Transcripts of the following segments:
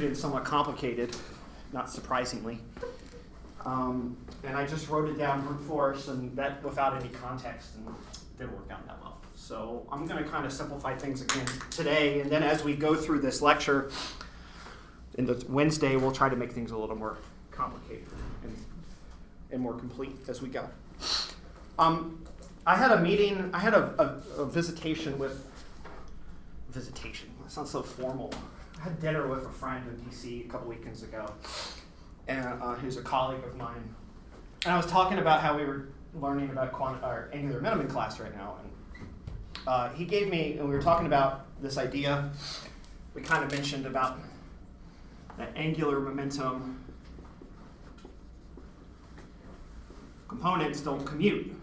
nitrogen is somewhat complicated, not surprisingly. And I just wrote it down brute force, and that without any context, and didn't work out that well. So I'm going to kind of simplify things again today, and then as we go through this lecture, in the Wednesday, we'll try to make things a little more complicated and more complete as we go. I had a meeting, I had a visitation, that sounds so formal. I had dinner with a friend in DC a couple weekends ago, and who's a colleague of mine. And I was talking about how we were learning about our angular minimum class right now. And he gave me, and we were talking about this idea, we kind of mentioned about that angular momentum components don't commute.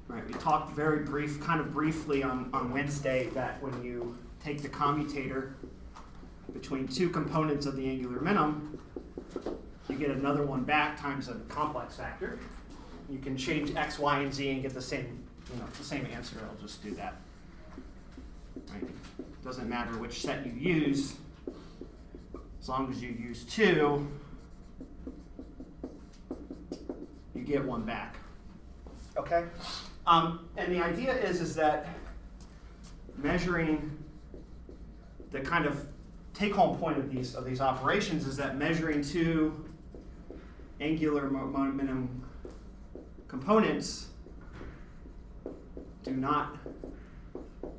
Right, we talked kind of briefly on Wednesday that when you take the commutator between two components of the angular minimum, you get another one back times a complex factor. You can change x, y, and z and get the same answer. I'll just do that. Right? Doesn't matter which set you use, as long as you use 2, you get one back. Okay? And the idea is that measuring the kind of take-home point of these operations is that measuring two angular minimum components do not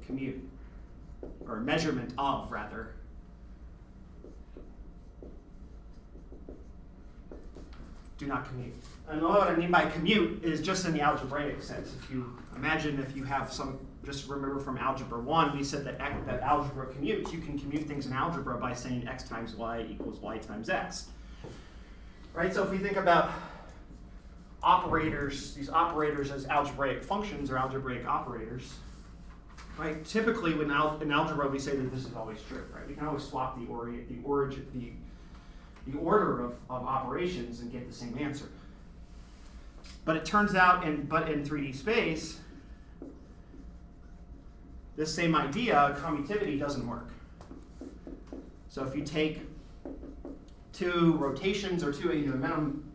commute, or measurement of, rather, do not commute. And what I mean by commute is just in the algebraic sense. If you have some, just remember from algebra 1, we said that algebra commutes. You can commute things in algebra by saying x times y equals y times x. Right? So if we think about operators, these operators as algebraic functions or algebraic operators, right? Typically, in algebra, we say that this is always true, right? We can always swap the order of operations and get the same answer. But it turns out, in 3D space, this same idea, commutivity, doesn't work. So if you take two rotations or two angular minimum,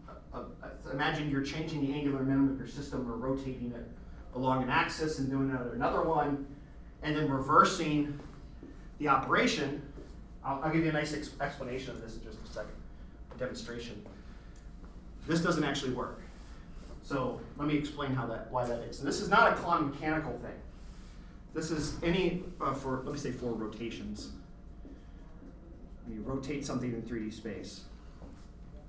imagine you're changing the angular minimum of your system or rotating it along an axis and doing another one, and then reversing the operation. I'll give you a nice explanation of this in just a second, a demonstration. This doesn't actually work. So let me explain why that is. And this is not a quantum mechanical thing. This is for rotations. When you rotate something in 3D space,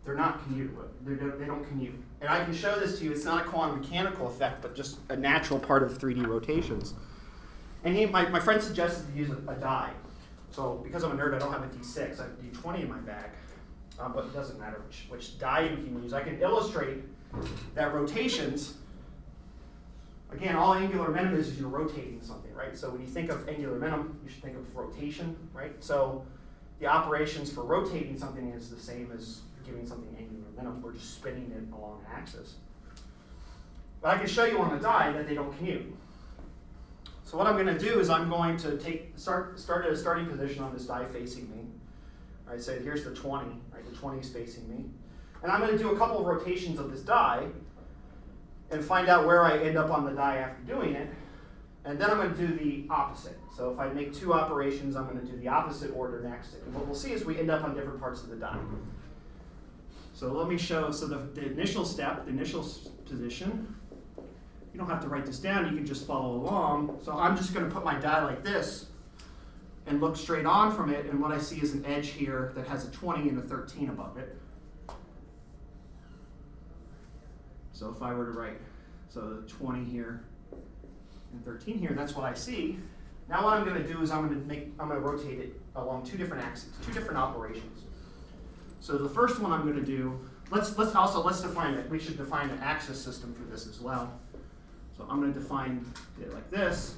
they're not commutable. They don't commute. And I can show this to you. It's not a quantum mechanical effect, but just a natural part of 3D rotations. And my friend suggested to use a die. So because I'm a nerd, I don't have a D6. I have a D20 in my bag. But it doesn't matter which die you can use. I can illustrate that rotations, again, all angular minimum is you're rotating something, right? So when you think of angular minimum, you should think of rotation, right? So the operations for rotating something is the same as giving something angular minimum. We're just spinning it along an axis. But I can show you on the die that they don't commute. So what I'm going to do is I'm going to start at a starting position on this die facing me. All right, so here's the 20, right? The 20 is facing me. And I'm going to do a couple of rotations of this die and find out where I end up on the die after doing it. And then I'm going to do the opposite. So if I make two operations, I'm going to do the opposite order next. And what we'll see is we end up on different parts of the die. So let me show, so the initial step, the initial position, you don't have to write this down, you can just follow along. So I'm just going to put my die like this and look straight on from it, and what I see is an edge here that has a 20 and a 13 above it. So if I were to write, so the 20 here and 13 here, that's what I see. Now what I'm going to do is I'm going to rotate it along two different axes, two different operations. So the first one I'm going to do, let's define it. We should define an axis system for this as well. So I'm going to define it like this,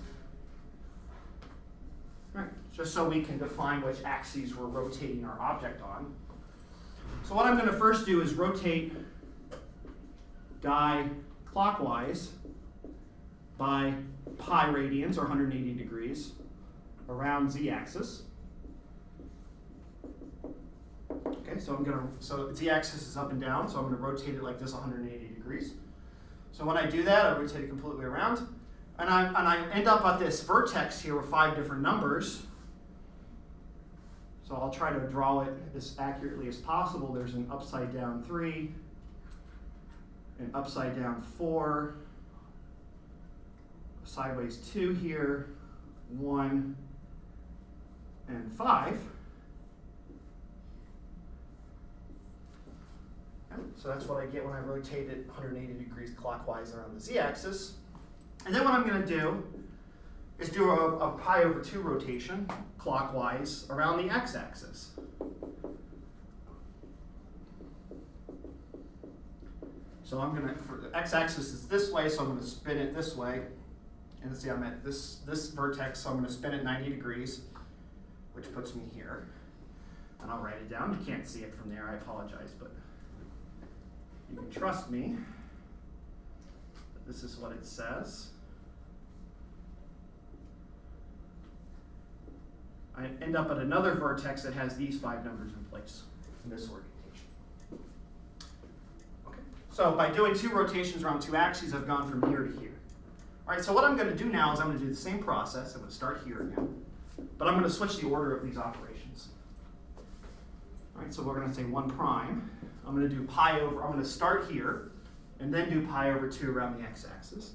right? Just so we can define which axes we're rotating our object on. So what I'm going to first do is rotate die clockwise by pi radians, or 180 degrees. around z-axis. Okay, so z-axis is up and down, so I'm going to rotate it like this 180 degrees. So when I do that, I rotate it completely around, and I end up at this vertex here with 5 different numbers. So I'll try to draw it as accurately as possible. There's an upside down 3, an upside down 4, sideways 2 here, 1, and 5. Okay, so that's what I get when I rotate it 180 degrees clockwise around the z-axis. And then what I'm going to do is do a pi over 2 rotation clockwise around the x-axis. So I'm going to, for the x-axis is this way, so I'm going to spin it this way. And let's see, I'm at this vertex, so I'm going to spin it 90 degrees, which puts me here. And I'll write it down. You can't see it from there, I apologize, but you can trust me. This is what it says. I end up at another vertex that has these 5 numbers in place in this orientation. Okay. So by doing 2 rotations around 2 axes, I've gone from here to here. All right, so what I'm going to do now is I'm going to do the same process. I'm going to start here again, but I'm going to switch the order of these operations. All right, so we're going to say 1 prime. I'm going to do pi over, I'm going to start here, and then do pi over 2 around the x-axis.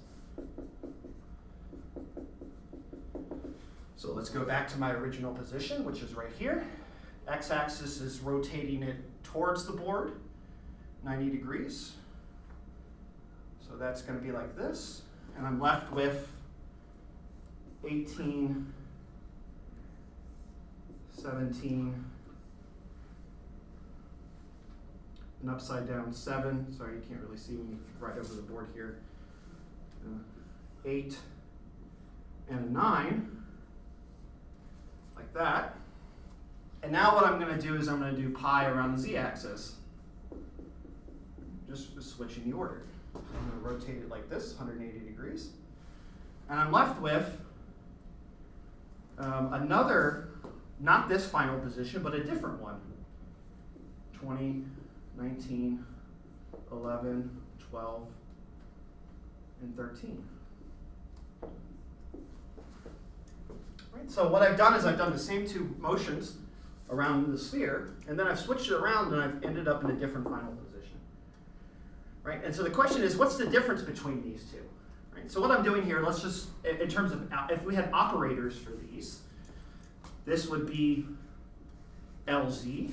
So let's go back to my original position, which is right here. X-axis is rotating it towards the board, 90 degrees. So that's going to be like this. And I'm left with 18, 17, an upside down 7. Sorry, you can't really see me right over the board here. 8, and a 9. Like that. And now what I'm going to do is I'm going to do pi around the z-axis. Just switching the order. So I'm going to rotate it like this, 180 degrees. And I'm left with another, not this final position, but a different one. 20, 19, 11, 12, and 13. Right, so what I've done is I've done the same 2 motions around the sphere, and then I've switched it around and I've ended up in a different final position. Right, and so the question is, what's the difference between these 2? Right, so what I'm doing here, let's just, in terms of, if we had operators for these, this would be LZ,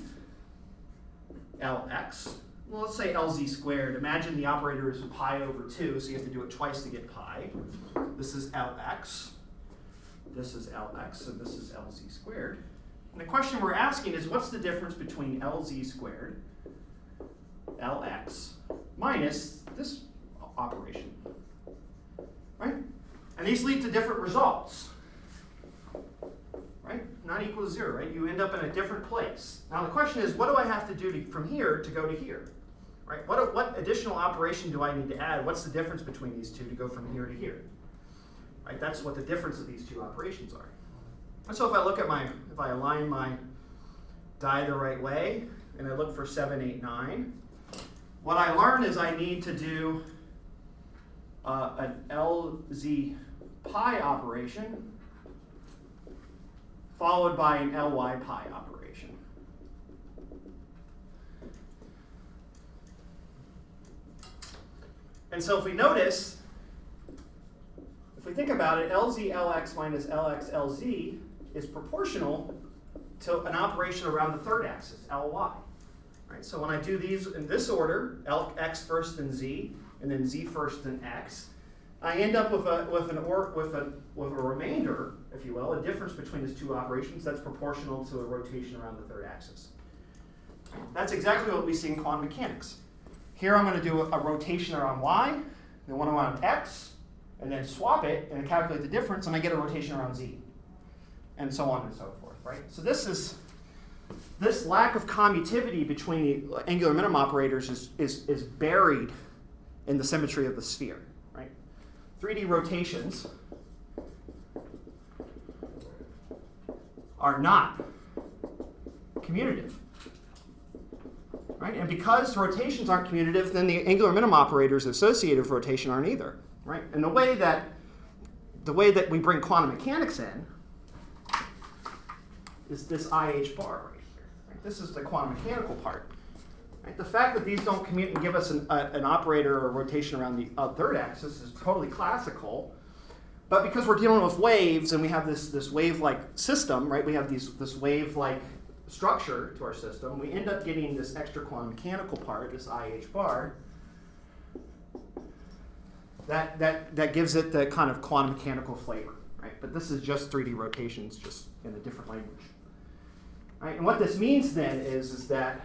LX. Well, let's say LZ squared. Imagine the operator is pi over 2, so you have to do it twice to get pi. This is LX. This is LX, and this is LZ squared. And the question we're asking is, what's the difference between LZ squared, LX, minus this operation? Right? And these lead to different results. Right? Not equal to 0, right? You end up in a different place. Now the question is, what do I have to do from here to go to here? Right? What additional operation do I need to add? What's the difference between these 2 to go from here to here? Right? That's what the difference of these 2 operations are. And so if I look at if I align my die the right way, and I look for 7, 8, 9, what I learn is I need to do an LZ pi operation followed by an LY pi operation. And so if we notice, if we think about it, LZ LX minus LX LZ is proportional to an operation around the 3rd axis, LY. Right? So when I do these in this order, X first then Z, and then Z first then X, I end up with a remainder, if you will, a difference between these 2 operations that's proportional to a rotation around the 3rd axis. That's exactly what we see in quantum mechanics. Here I'm going to do a rotation around Y, then one around X, and then swap it and calculate the difference, and I get a rotation around Z, and so on and so forth. Right? So this lack of commutativity between the angular minimum operators is buried in the symmetry of the sphere. Right? 3D rotations are not commutative. Right? And because rotations aren't commutative, then the angular minimum operators associated with rotation aren't either. Right? And the way that we bring quantum mechanics in is this IH bar right here. Right? This is the quantum mechanical part. Right? The fact that these don't commute and give us an operator or rotation around the third axis is totally classical. But because we're dealing with waves and we have this wave-like system, right? We have this wave-like structure to our system. We end up getting this extra quantum mechanical part, this IH bar, that gives it the kind of quantum mechanical flavor, right? But this is just 3D rotations, just in a different language. Right? And what this means then is that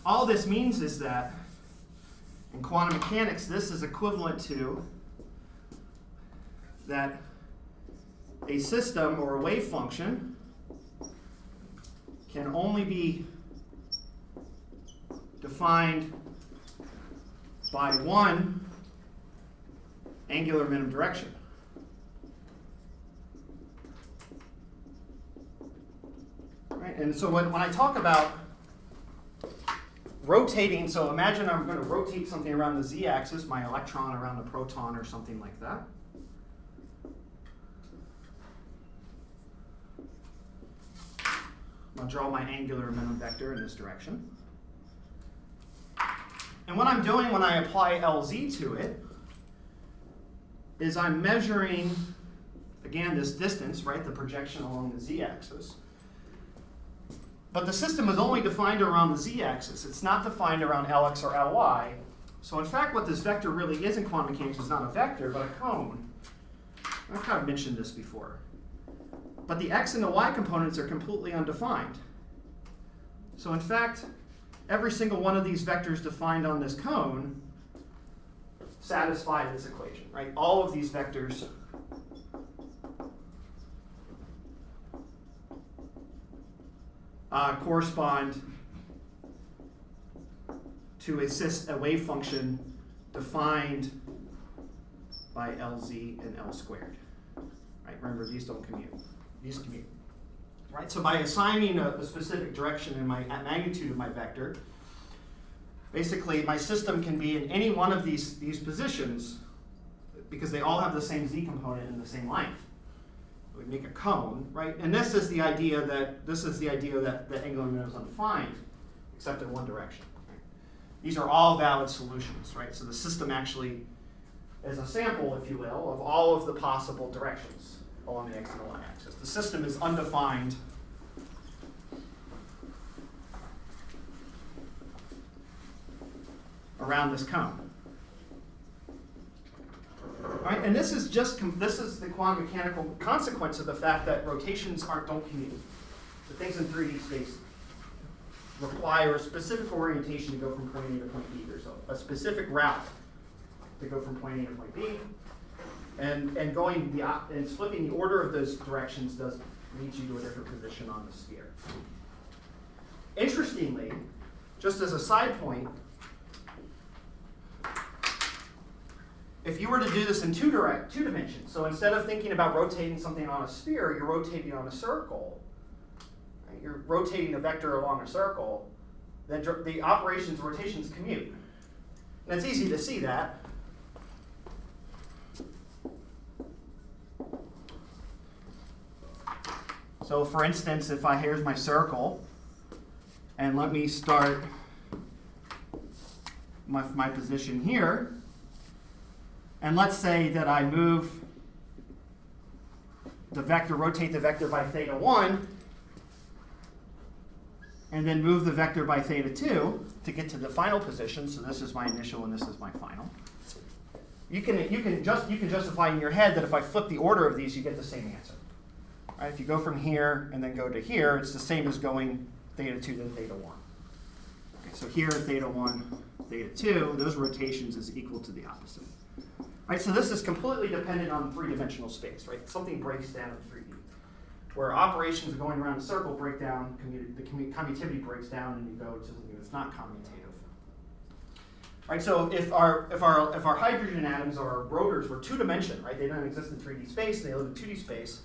all this means is that in quantum mechanics, this is equivalent to that a system or a wave function can only be defined by one angular minimum direction. Right? And so when I talk about rotating, so imagine I'm going to rotate something around the z-axis, my electron around the proton or something like that. I'll draw my angular minimum vector in this direction. And what I'm doing when I apply LZ to it is I'm measuring, again, this distance, right, the projection along the z-axis. But the system is only defined around the z-axis. It's not defined around Lx or Ly. So in fact, what this vector really is in quantum mechanics is not a vector, but a cone. I've kind of mentioned this before. But the x and the y components are completely undefined. So in fact, every single one of these vectors defined on this cone satisfy this equation, right? All of these vectors correspond to a wave function defined by Lz and L squared. Right? Remember, these don't commute. These commute. Right? So by assigning a specific direction in my magnitude of my vector, basically my system can be in any one of these positions because they all have the same z component and the same length. We make a cone, right? And this is the idea that the angular minimum is undefined, except in one direction. Right? These are all valid solutions, right? So the system actually is a sample, if you will, of all of the possible directions along the x and the y axis. The system is undefined around this cone. Right? And this is the quantum mechanical consequence of the fact that rotations don't commute. The things in 3D space require a specific orientation to go from point A to point B. There's a specific route to go from point A to point B. And flipping the order of those directions does lead you to a different position on the sphere. Interestingly, just as a side point, if you were to do this in two dimensions, so instead of thinking about rotating something on a sphere, you're rotating on a circle, right? You're rotating a vector along a circle, then the operations rotations commute. And it's easy to see that. So for instance, here's my circle, and let me start my position here. And let's say that I move the vector, rotate the vector by theta 1, and then move the vector by theta 2 to get to the final position. So this is my initial and this is my final. You can justify in your head that if I flip the order of these, you get the same answer. Right? If you go from here and then go to here, it's the same as going theta 2 to theta 1. Okay, so here, theta 1, theta 2, those rotations is equal to the opposite. Right, so this is completely dependent on three-dimensional space, right? Something breaks down in 3D. Where operations are going around a circle break down, the commutivity breaks down, and you go to something that's not commutative. Right, so if our hydrogen atoms or rotors were two-dimensional, right? They don't exist in 3D space, they live in 2D space,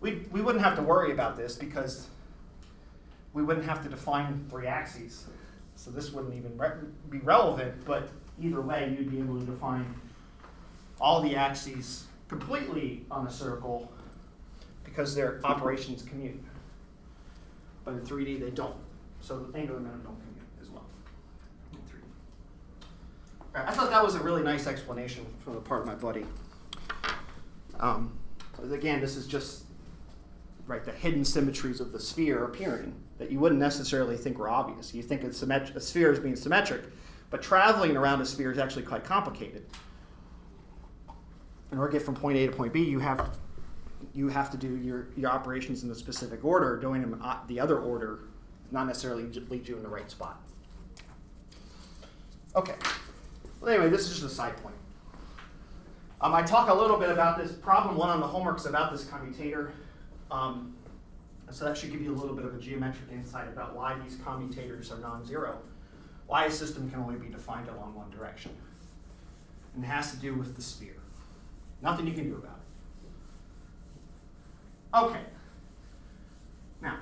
we wouldn't have to worry about this because we wouldn't have to define 3 axes. So this wouldn't even be relevant, but either way, you'd be able to define all the axes completely on a circle because their operations commute. But in 3D, they don't. So the angular minimum don't commute as well in 3D. All right, I thought that was a really nice explanation from the part of my buddy. Again, this is just the hidden symmetries of the sphere appearing that you wouldn't necessarily think were obvious. You think a sphere is being symmetric, but traveling around a sphere is actually quite complicated. In order to get from point A to point B, you have to do your operations in a specific order. Doing them the other order not necessarily lead you in the right spot. Okay. Well, anyway, this is just a side point. I talk a little bit about this. Problem 1 on the homework is about this commutator. So that should give you a little bit of a geometric insight about why these commutators are non-zero, why a system can only be defined along one direction. And it has to do with the sphere. Nothing you can do about it. Okay. Now,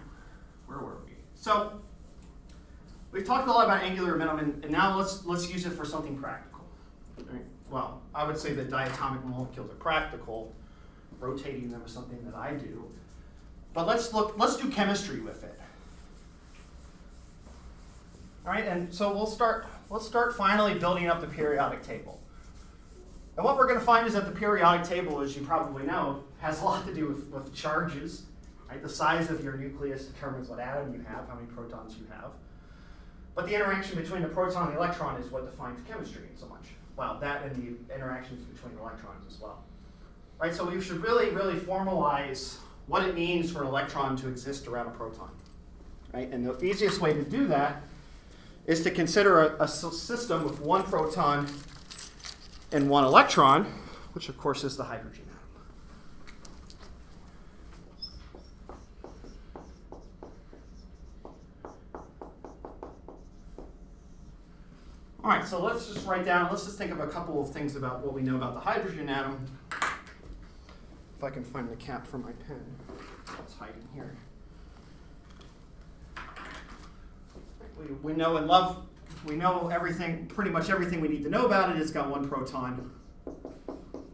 where were we? So, we've talked a lot about angular minimum, and now let's use it for something practical. Right? Well, I would say that diatomic molecules are practical. Rotating them is something that I do. But let's do chemistry with it. All right, and so let's start finally building up the periodic table. And what we're going to find is that the periodic table, as you probably know, has a lot to do with charges. Right? The size of your nucleus determines what atom you have, how many protons you have. But the interaction between the proton and the electron is what defines chemistry so much. Well, that and the interactions between electrons as well. Right, so we should really, really formalize what it means for an electron to exist around a proton. Right? And the easiest way to do that is to consider a system with 1 proton and 1 electron, which of course is the hydrogen atom. All right, so let's just think of a couple of things about what we know about the hydrogen atom. If I can find the cap for my pen, it's hiding here. We know and love, we know everything, pretty much everything we need to know about it. It's got 1 proton,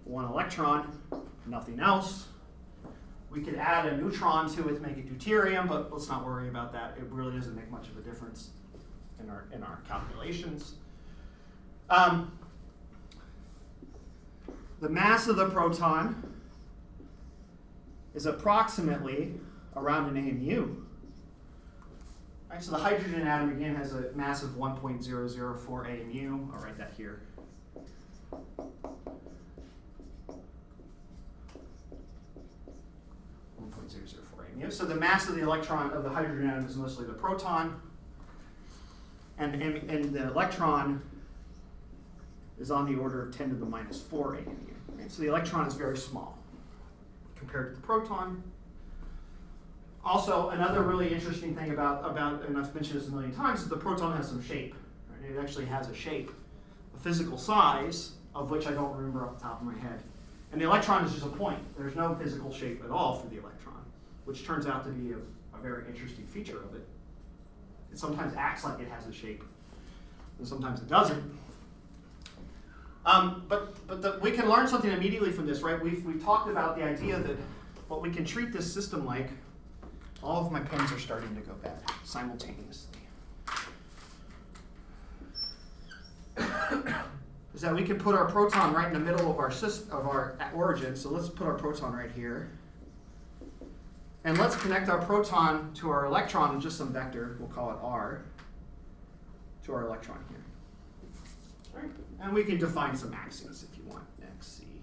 1 electron, nothing else. We could add a neutron to it to make it deuterium, but let's not worry about that. It really doesn't make much of a difference in our calculations. The mass of the proton is approximately around an AMU. Right, so the hydrogen atom, again, has a mass of 1.004 AMU. I'll write that here. So the mass of the electron of the hydrogen atom is mostly the proton, and the electron is on the order of 10 to the minus 4 AMU. Right? So the electron is very small compared to the proton. Also, another really interesting thing about and I've mentioned this a million times, is the proton has some shape. Right? It actually has a shape, a physical size, of which I don't remember off the top of my head. And the electron is just a point. There's no physical shape at all for the electron, which turns out to be a very interesting feature of it. It sometimes acts like it has a shape, and sometimes it doesn't. We can learn something immediately from this, right? We've talked about the idea that what we can treat this system like. All of my pens are starting to go bad simultaneously. Is that we can put our proton right in the middle of our origin. So let's put our proton right here. And let's connect our proton to our electron in just some vector, we'll call it R, to our electron here. Right? And we can define some axes if you want, X, C,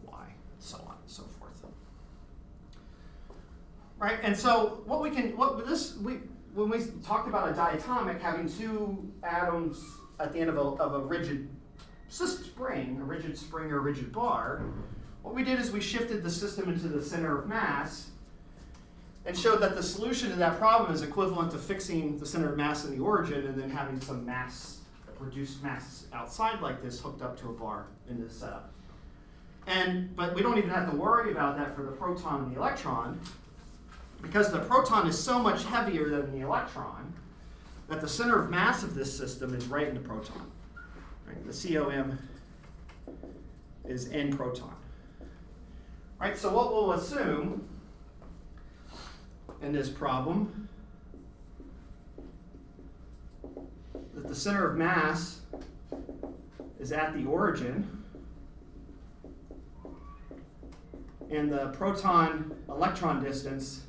Y, so on and so forth. Right, and so when we talked about a diatomic having 2 atoms at the end of a rigid spring, a rigid bar, what we did is we shifted the system into the center of mass and showed that the solution to that problem is equivalent to fixing the center of mass in the origin and then having some mass, reduced mass outside like this hooked up to a bar in this setup. But we don't even have to worry about that for the proton and the electron, because the proton is so much heavier than the electron that the center of mass of this system is right in the proton. Right? The COM is N proton. Right? So what we'll assume in this problem that the center of mass is at the origin, and the proton-electron distance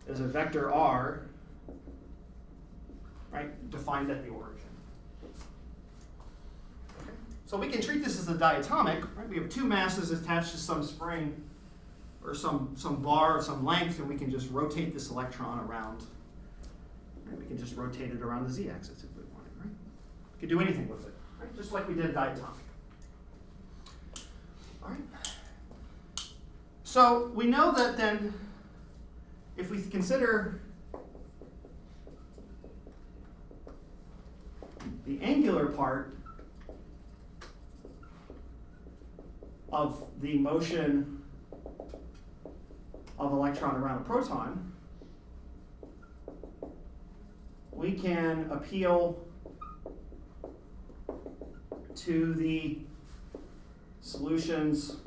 is a vector r, right, defined at the origin. Okay. So we can treat this as a diatomic. Right? We have two masses attached to some spring or some bar of some length, and we can just rotate this electron around. Right? We can just rotate it around the z-axis if we wanted. Right? We can do anything with it, right? Just like we did a diatomic. All right. So we know that then, if we consider the angular part of the motion of electron around a proton, we can appeal to the solutions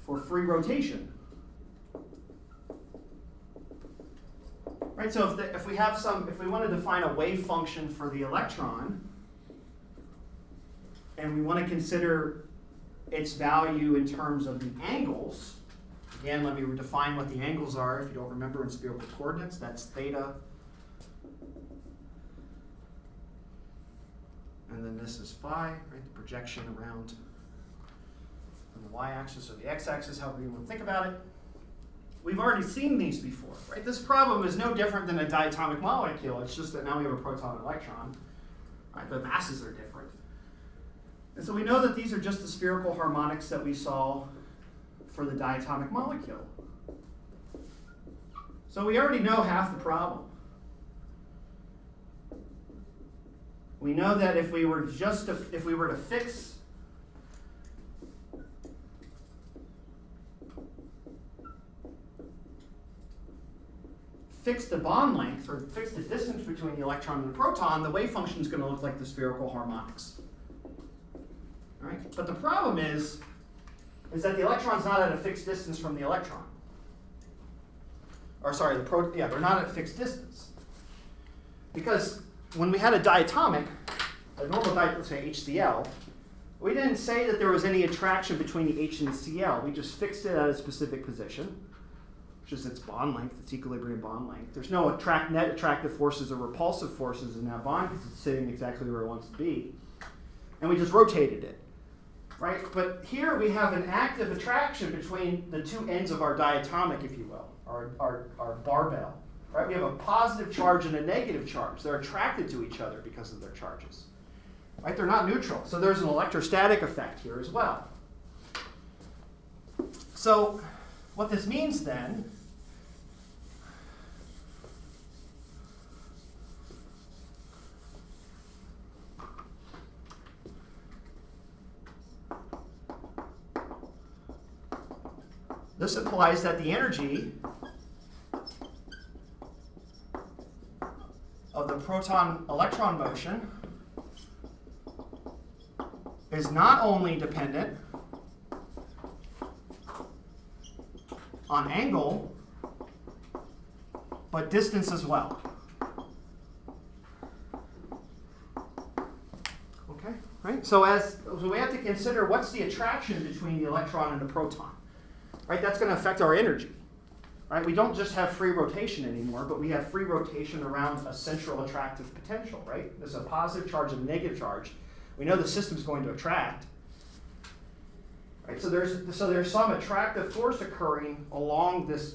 for free rotation. Right, so if we want to define a wave function for the electron, and we want to consider its value in terms of the angles, again, let me define what the angles are if you don't remember in spherical coordinates. That's theta. And then this is phi, right, the projection around on the y-axis or the x-axis, however you want to think about it. We've already seen these before, right? This problem is no different than a diatomic molecule. It's just that now we have a proton and electron. Right? The masses are different. And so we know that these are just the spherical harmonics that we saw for the diatomic molecule. So we already know half the problem. We know that if we were to fix the bond length, or fix the distance between the electron and the proton, the wave function is going to look like the spherical harmonics. All right? But the problem is that the electron's not at a fixed distance from the electron. Or sorry, they're not at a fixed distance. Because when we had a diatomic, a normal let's say HCl, we didn't say that there was any attraction between the H and the Cl. We just fixed it at a specific position, which is its bond length, its equilibrium bond length. There's no net attractive forces or repulsive forces in that bond because it's sitting exactly where it wants to be. And we just rotated it, right? But here we have an active attraction between the two ends of our diatomic, if you will, our barbell, right? We have a positive charge and a negative charge. They're attracted to each other because of their charges, right? They're not neutral. So there's an electrostatic effect here as well. So what this means then this implies that the energy of the proton-electron motion is not only dependent on angle, but distance as well. Okay, right? So we have to consider what's the attraction between the electron and the proton. Right, that's going to affect our energy. Right, we don't just have free rotation anymore, but we have free rotation around a central attractive potential. Right, there's a positive charge and a negative charge. We know the system's going to attract. Right, so there's some attractive force occurring along this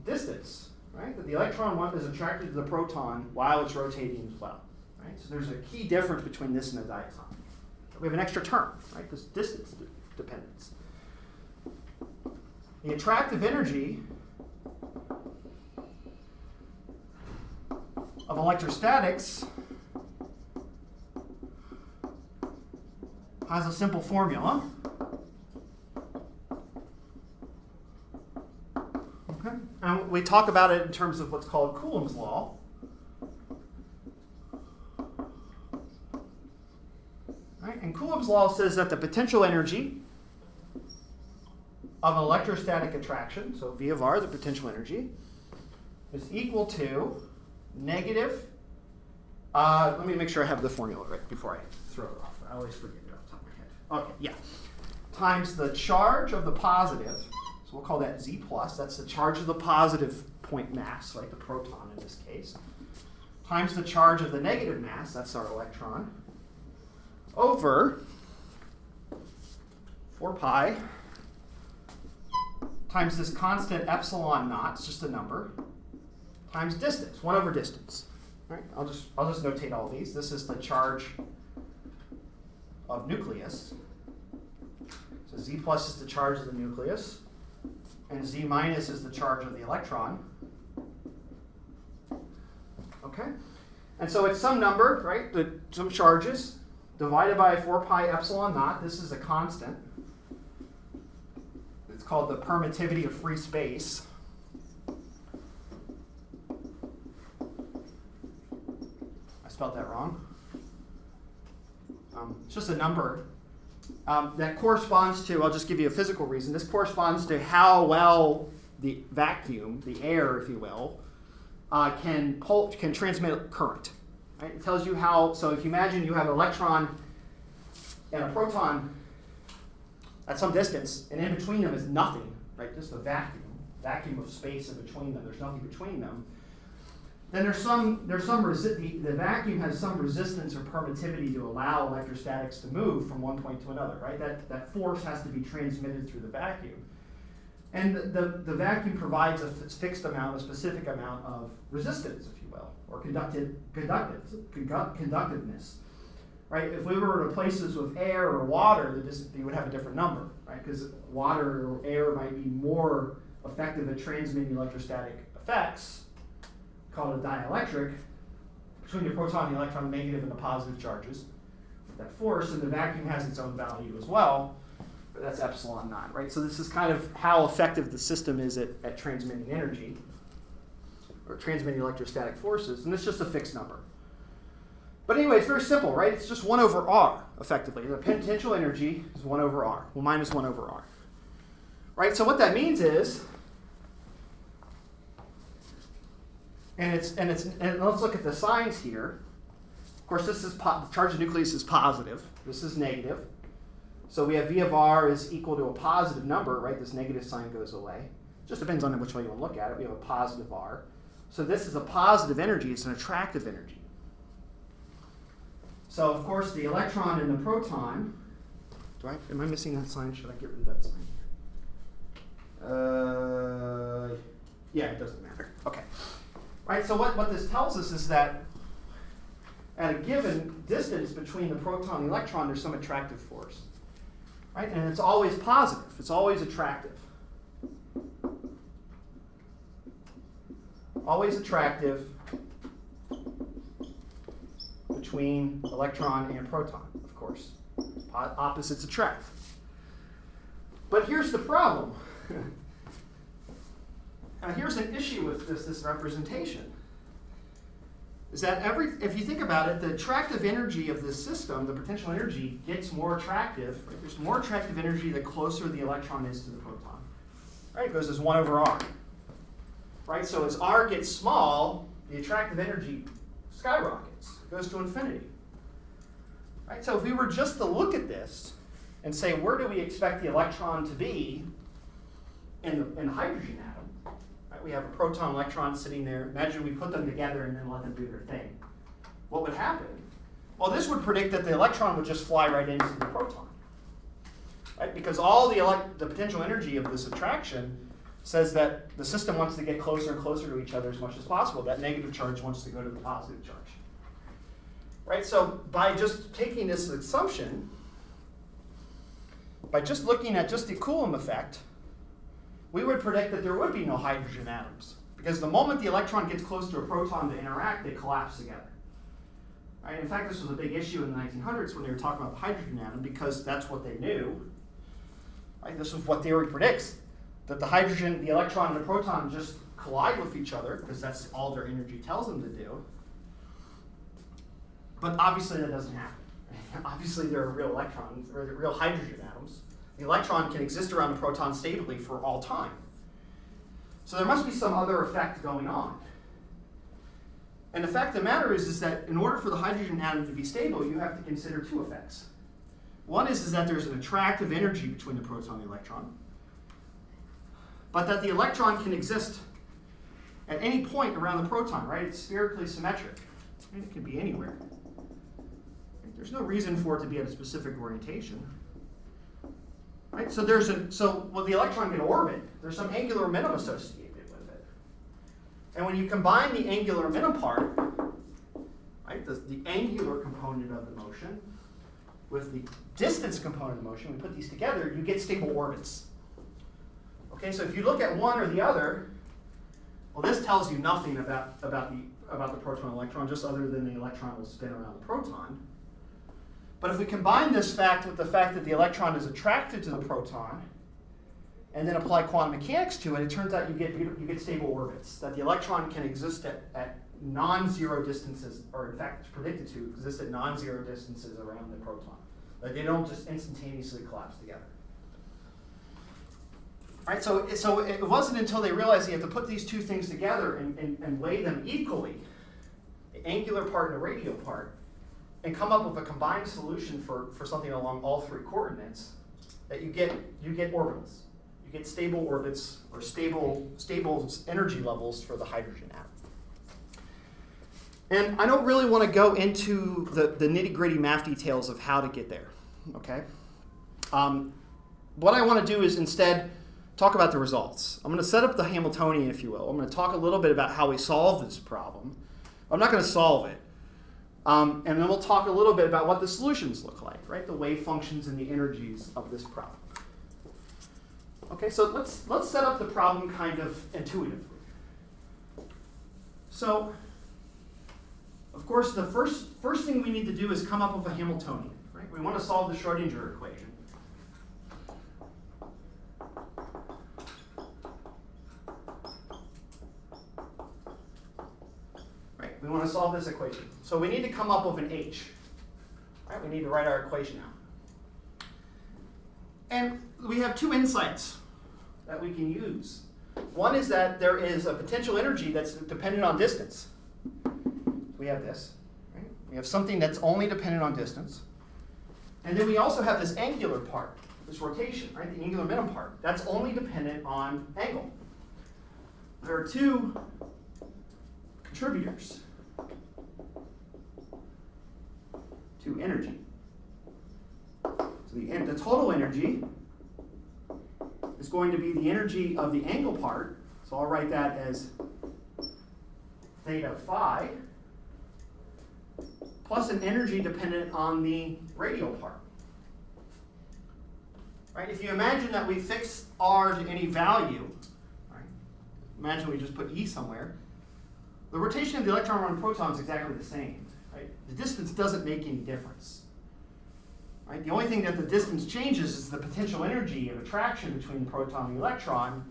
distance. Right, that the electron is attracted to the proton while it's rotating as well. Right, so there's a key difference between this and a diatomic. We have an extra term. Right, this distance dependence. The attractive energy of electrostatics has a simple formula. Okay. And we talk about it in terms of what's called Coulomb's law. Right? And Coulomb's law says that the potential energy of an electrostatic attraction, so V of R, the potential energy, is equal to negative, let me make sure I have the formula right before I throw it off. I always forget it off the top of my head. Okay, yeah. Times the charge of the positive, so we'll call that Z plus, that's the charge of the positive point mass, like the proton in this case, times the charge of the negative mass, that's our electron, over 4 pi times this constant epsilon naught, it's just a number, times distance, 1 over distance. Right? I'll just notate all these. This is the charge of nucleus. So Z plus is the charge of the nucleus, and Z minus is the charge of the electron. Okay? And so it's some number, right? Some charges divided by 4 pi epsilon naught. This is a constant. It's called the permittivity of free space. I spelled that wrong. It's just a number that corresponds to, I'll just give you a physical reason, this corresponds to how well the vacuum, the air, if you will, can transmit current. Right? It tells you how, so if you imagine you have an electron and a proton at some distance, and in between them is nothing, right? Just a vacuum of space in between them. There's nothing between them. Then the vacuum has some resistance or permittivity to allow electrostatics to move from one point to another, right? That force has to be transmitted through the vacuum. And the vacuum provides a fixed amount, a specific amount of resistance, if you will, or conductiveness. Right? If we were to places with air or water, you would have a different number, right? Because water or air might be more effective at transmitting electrostatic effects, called a dielectric, between the proton and the electron, the negative and the positive charges. That force, and the vacuum has its own value as well, but that's epsilon naught, right? So this is kind of how effective the system is at transmitting energy, or transmitting electrostatic forces, and it's just a fixed number. But anyway, it's very simple, right? It's just 1 over R, effectively. The potential energy is 1 over R, well, minus 1 over R. Right, so what that means is, and let's look at the signs here. Of course, this is the charge of the nucleus is positive. This is negative. So we have V of R is equal to a positive number, right? This negative sign goes away. It just depends on which way you want to look at it. We have a positive R. So this is a positive energy. It's an attractive energy. So, of course, the electron and the proton, am I missing that sign? Should I get rid of that sign here? Yeah, it doesn't matter. Okay. Right, so what this tells us is that at a given distance between the proton and the electron, there's some attractive force. Right, and it's always positive. It's always attractive. Always attractive between electron and proton, of course. Opposites attract. But here's the problem. Now here's an issue with this representation. Is that if you think about it, the attractive energy of this system, the potential energy, gets more attractive. Right? There's more attractive energy the closer the electron is to the proton. Right? It goes as 1 over R. Right? So as R gets small, the attractive energy skyrockets. It goes to infinity. Right? So if we were just to look at this and say, where do we expect the electron to be in the hydrogen atom? Right? We have a proton electron sitting there. Imagine we put them together and then let them do their thing. What would happen? Well, this would predict that the electron would just fly right into the proton. Right? Because all the potential energy of this attraction says that the system wants to get closer and closer to each other as much as possible. That negative charge wants to go to the positive charge. Right? So by just taking this assumption, by just looking at just the Coulomb effect, we would predict that there would be no hydrogen atoms. Because the moment the electron gets close to a proton to interact, they collapse together. Right? In fact, this was a big issue in the 1900s when they were talking about the hydrogen atom, because that's what they knew. Right? This is what theory predicts, that the hydrogen, the electron, and the proton just collide with each other, because that's all their energy tells them to do. But obviously that doesn't happen. Obviously there are real electrons, or real hydrogen atoms. The electron can exist around the proton stably for all time. So there must be some other effect going on. And the fact of the matter is that in order for the hydrogen atom to be stable, you have to consider two effects. One is that there's an attractive energy between the proton and the electron, but that the electron can exist at any point around the proton, right? It's spherically symmetric. And it can be anywhere. There's no reason for it to be at a specific orientation. Right? So the electron can orbit. There's some angular momentum associated with it. And when you combine the angular momentum part, right, the angular component of the motion with the distance component of the motion, we put these together, you get stable orbits. Okay, so if you look at one or the other, well, this tells you nothing about the proton and electron, just other than the electron will spin around the proton. But if we combine this fact with the fact that the electron is attracted to the proton, and then apply quantum mechanics to it, it turns out you get stable orbits, that the electron can exist at non-zero distances, or in fact it's predicted to exist at non-zero distances around the proton. That they don't just instantaneously collapse together. Right, so it wasn't until they realized you have to put these two things together and weigh them equally, the angular part and the radial part, and come up with a combined solution for something along all three coordinates, that you get orbitals. You get stable orbits, or stable energy levels for the hydrogen atom. And I don't really want to go into the nitty-gritty math details of how to get there. Okay? What I want to do is instead talk about the results. I'm going to set up the Hamiltonian, if you will. I'm going to talk a little bit about how we solve this problem. I'm not going to solve it. And then we'll talk a little bit about what the solutions look like, right? The wave functions and the energies of this problem. Okay, so let's set up the problem kind of intuitively. So, of course, the first thing we need to do is come up with a Hamiltonian, right? We want to solve the Schrodinger equation. We want to solve this equation. So we need to come up with an H. Right? We need to write our equation out. And we have two insights that we can use. One is that there is a potential energy that's dependent on distance. We have this. Right? We have something that's only dependent on distance. And then we also have this angular part, this rotation, right? The angular momentum part. That's only dependent on angle. There are two contributors to energy. So the total energy is going to be the energy of the angle part. So I'll write that as theta phi plus an energy dependent on the radial part. Right? If you imagine that we fix r to any value, right? Imagine we just put E somewhere, the rotation of the electron around the proton is exactly the same. Right? The distance doesn't make any difference. Right? The only thing that the distance changes is the potential energy of attraction between the proton and the electron.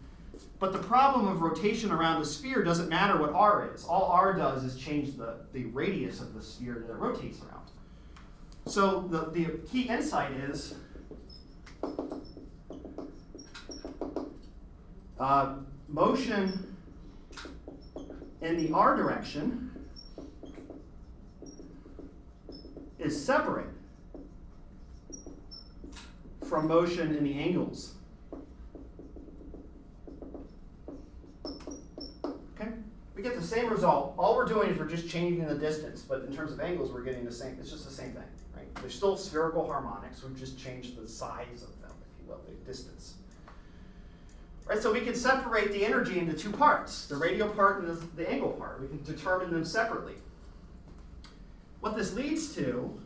But the problem of rotation around a sphere doesn't matter what r is. All r does is change the radius of the sphere that it rotates around. So the key insight is motion in the r direction is separate from motion in the angles. Okay? We get the same result. All we're doing is we're just changing the distance, but in terms of angles, we're getting the same. It's just the same thing, right? They're still spherical harmonics. We've just changed the size of them, if you will, the distance. Right, so we can separate the energy into two parts, the radial part and the angle part. We can determine them separately. What this leads to,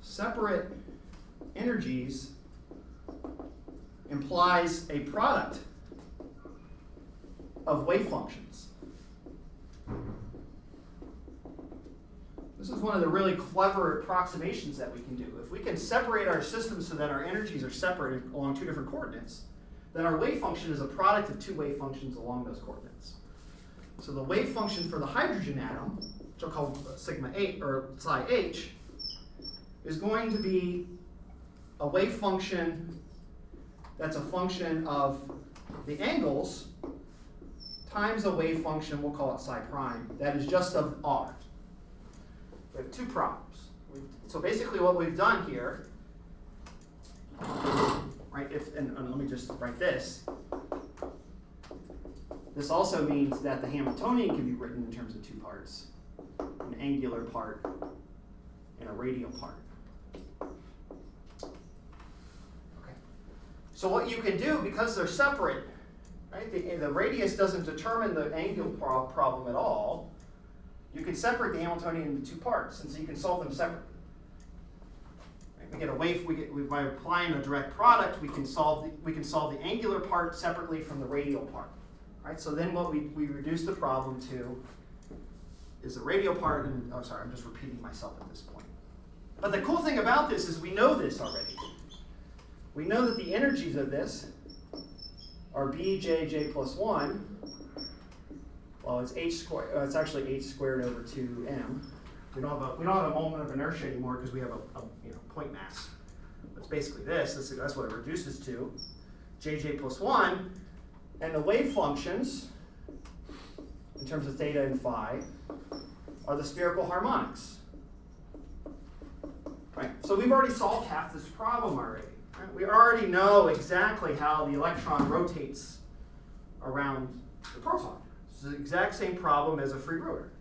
separate energies implies a product of wave functions. This is one of the really clever approximations that we can do. If we can separate our system so that our energies are separated along two different coordinates, then our wave function is a product of two wave functions along those coordinates. So the wave function for the hydrogen atom, which I'll call sigma 8 or psi h, is going to be a wave function that's a function of the angles times a wave function, we'll call it psi prime, that is just of r. We have two problems. So basically what we've done here, right, and let me just write this. This also means that the Hamiltonian can be written in terms of two parts, an angular part and a radial part. Okay. So what you can do, because they're separate, right, the radius doesn't determine the angular problem at all, you can separate the Hamiltonian into two parts, and so you can solve them separately. Right? We get a wave. By applying a direct product, we can solve the angular part separately from the radial part. Right? So then what we reduce the problem to is the radial part. And oh, sorry, I'm just repeating myself at this point. But the cool thing about this is we know this already. We know that the energies of this are bjj plus 1. Well, it's h squared. It's actually h squared over 2m. We don't have a moment of inertia anymore because we have a point mass. It's basically this. That's what it reduces to. Jj plus 1, and the wave functions in terms of theta and phi are the spherical harmonics. Right. So we've already solved half this problem already. Right? We already know exactly how the electron rotates around the proton. It's the exact same problem as a free rotor.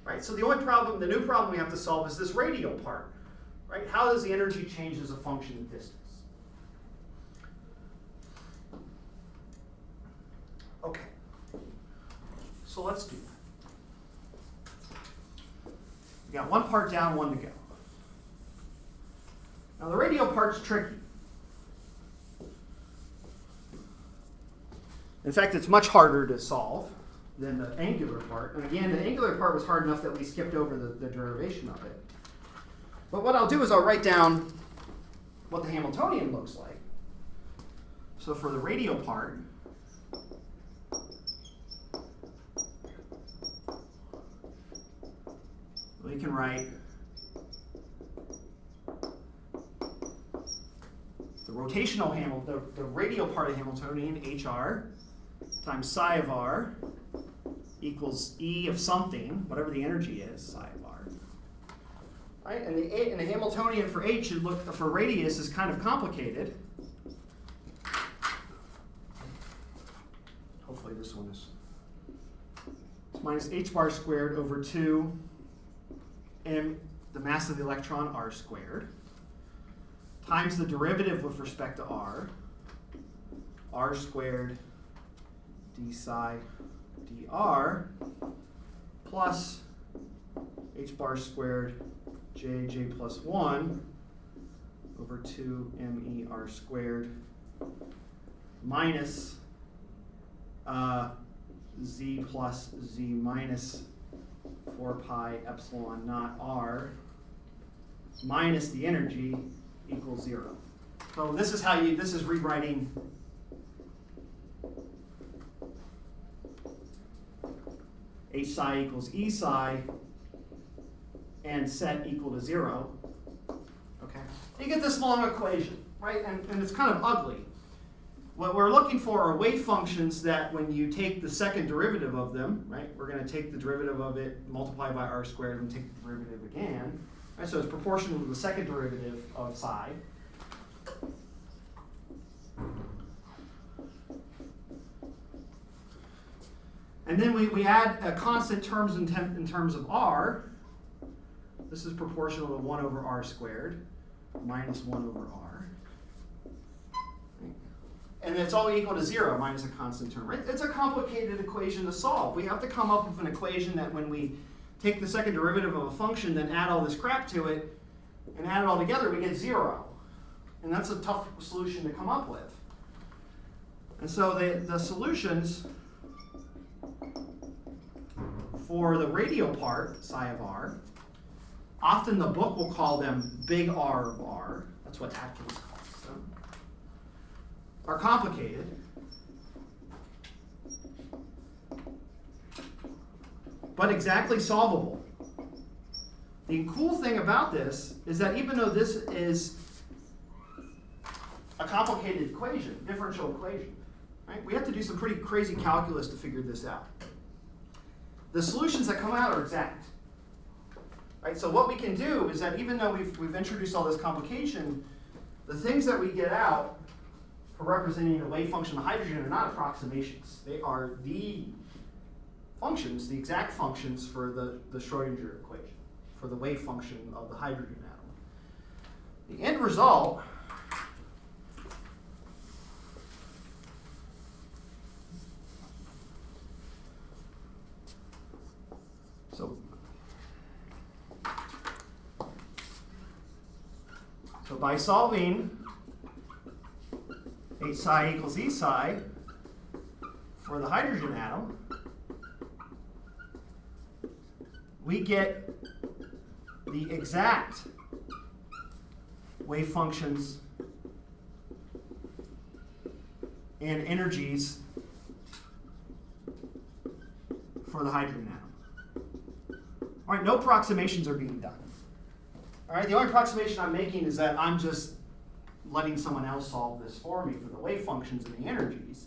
Right? So the new problem we have to solve is this radial part. Right? How does the energy change as a function of distance? Okay. So let's do that. We got one part down, one to go. Now the radial part's tricky. In fact, it's much harder to solve than the angular part. And again, the angular part was hard enough that we skipped over the derivation of it. But what I'll do is I'll write down what the Hamiltonian looks like. So for the radial part, we can write the rotational the radial part of Hamiltonian, HR, times psi of r equals E of something, whatever the energy is, psi of r. Right? And the Hamiltonian for H for radius is kind of complicated. Hopefully this one is. It's minus h bar squared over 2 m, the mass of the electron, r squared, times the derivative with respect to r squared d psi dr, plus h bar squared jj plus 1 over 2 me r squared minus z plus z minus 4 pi epsilon naught r minus the energy equals 0. So this is rewriting h psi equals e psi and set equal to 0. Okay, you get this long equation, right? And it's kind of ugly. What we're looking for are wave functions that when you take the second derivative of them, right? We're going to take the derivative of it, multiply by r squared, and take the derivative again. Right, so it's proportional to the second derivative of psi. And then we add constant terms in terms of r. This is proportional to 1 over r squared minus 1 over r. And it's all equal to 0 minus a constant term. Right? It's a complicated equation to solve. We have to come up with an equation that when we take the second derivative of a function, then add all this crap to it, and add it all together, we get 0. And that's a tough solution to come up with. And so the solutions for the radial part, psi of r, often the book will call them big R of r, that's what Atkins calls them, are complicated. But exactly solvable. The cool thing about this is that even though this is a complicated equation, differential equation, right, we have to do some pretty crazy calculus to figure this out. The solutions that come out are exact. Right? So what we can do is that even though we've introduced all this complication, the things that we get out for representing the wave function of hydrogen are not approximations. They are the functions, the exact functions for the Schrodinger equation, for the wave function of the hydrogen atom. The end result So by solving H psi equals E psi for the hydrogen atom, we get the exact wave functions and energies for the hydrogen atom. All right, no approximations are being done. All right, the only approximation I'm making is that I'm just letting someone else solve this for me for the wave functions and the energies.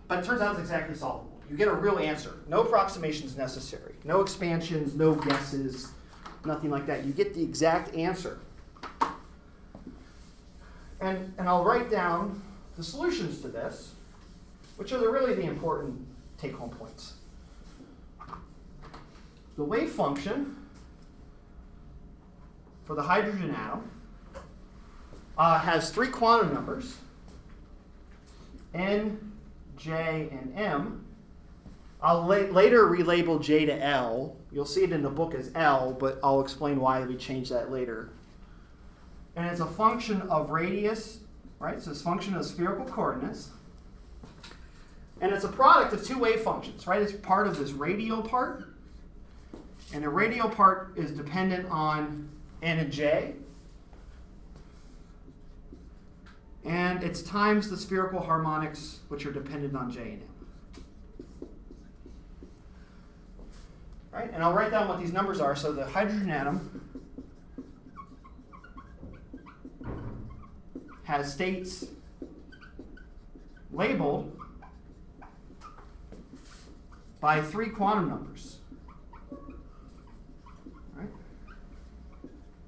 But it turns out it's exactly solvable. You get a real answer. No approximations necessary. No expansions, no guesses, nothing like that. You get the exact answer. And I'll write down the solutions to this, which are really the important take-home points. The wave function for the hydrogen atom has three quantum numbers, N, J, and M. I'll later relabel J to L. You'll see it in the book as L, but I'll explain why we changed that later. And it's a function of radius, right? So it's a function of spherical coordinates. And it's a product of two wave functions, right? It's part of this radial part. And the radial part is dependent on N and J. And it's times the spherical harmonics, which are dependent on J and M. Right? And I'll write down what these numbers are. So the hydrogen atom has states labeled by three quantum numbers. Right?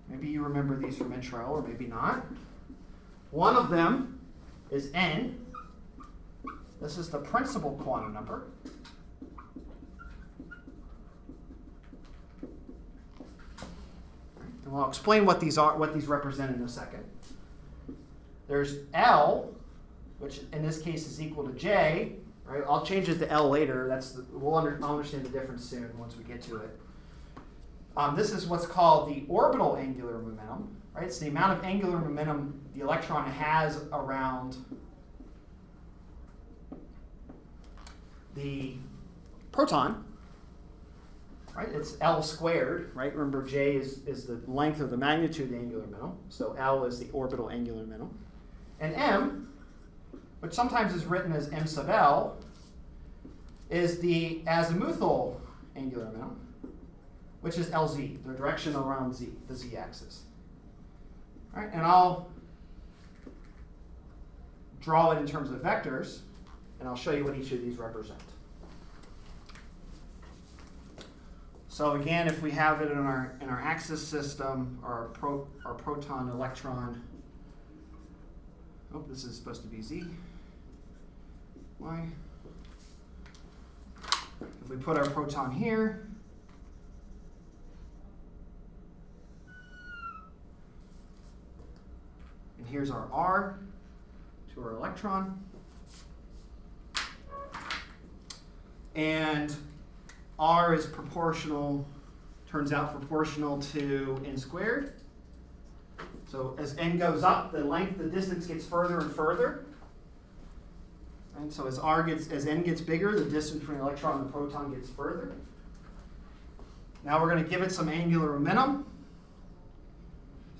Maybe you remember these from intro, or maybe not. One of them is N. This is the principal quantum number. And I'll explain what these are, what these represent in a second. There's L, which in this case is equal to J. Right? I'll change it to L later. I'll understand the difference soon once we get to it. This is what's called the orbital angular momentum. Right? It's the amount of angular momentum the electron has around the proton. Right? It's L squared. Right? Remember, J is the length of the magnitude of the angular momentum. So L is the orbital angular momentum. And M, which sometimes is written as M sub L, is the azimuthal angular momentum, which is LZ, the direction around Z, the Z-axis. All right, and I'll draw it in terms of vectors, and I'll show you what each of these represent. So again, if we have it in our axis system, our proton, electron, this is supposed to be Z, Y. If we put our proton here, and here's our R to our electron, and R is proportional, turns out proportional to N squared. So as N goes up, the distance gets further and further. And so as n gets bigger, the distance between the electron and the proton gets further. Now we're going to give it some angular momentum.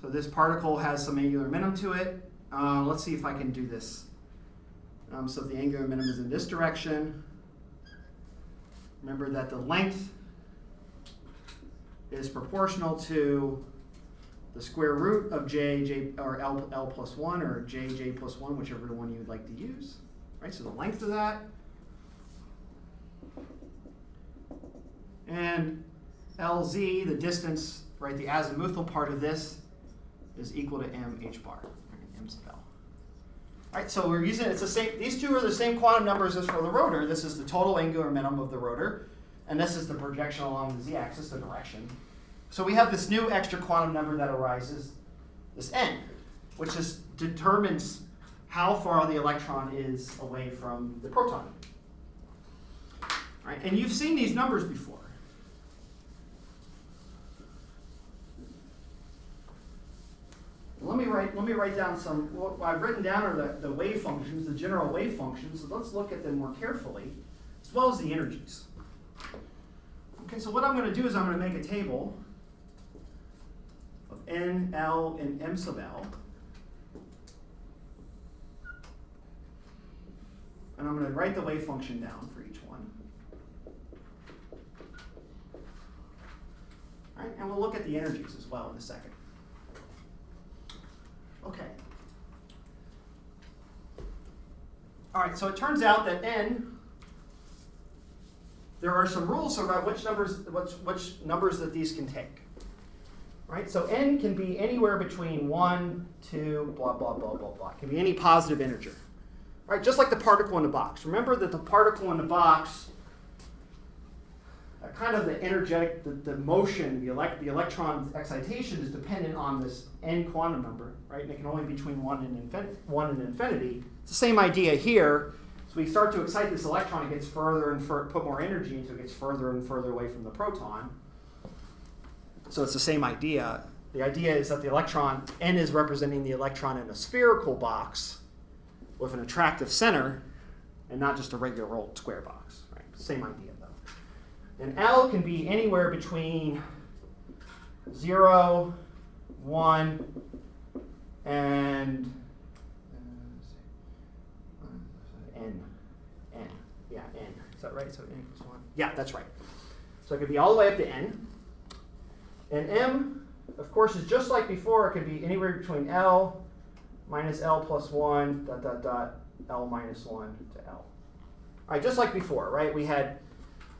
So this particle has some angular momentum to it. Let's see if I can do this. So if the angular momentum is in this direction, remember that the length is proportional to the square root of j or L plus 1 or j plus 1, whichever one you would like to use. Right, so the length of that. And LZ, the distance, right, the azimuthal part of this is equal to mh bar, m sub L. All right, so we're using, it's the same, these two are the same quantum numbers as for the rotor. This is the total angular momentum of the rotor, and this is the projection along the z-axis, the direction. So we have this new extra quantum number that arises, this n, which determines how far the electron is away from the proton. All right, and you've seen these numbers before. Let me write down some. What I've written down are the wave functions, the general wave functions. So let's look at them more carefully, as well as the energies. Okay, so what I'm going to do is I'm going to make a table of n, L, and m sub L. And I'm going to write the wave function down for each one. All right, and we'll look at the energies as well in a second. Okay. All right, so it turns out that n, there are some rules about which numbers that these can take. Right, so n can be anywhere between 1, 2, blah, blah, blah, blah, blah. It can be any positive integer. Right, just like the particle in the box. Remember that the particle in the box, kind of the energetic, the motion, the electron's excitation is dependent on this n quantum number, right? And it can only be between 1 and infinity. It's the same idea here. So we start to excite this electron, it gets further and put more energy into it, it gets further and further away from the proton. So it's the same idea. The idea is that the electron, n is representing the electron in a spherical box with an attractive center, and not just a regular old square box. Right? Same idea, though. And L can be anywhere between 0, 1, and n. Yeah, n. Is that right? So n equals 1? Yeah, that's right. So it could be all the way up to n. And m, of course, is just like before. It could be anywhere between L minus L plus 1, dot, dot, dot, L minus 1 to L. All right, just like before, right? We had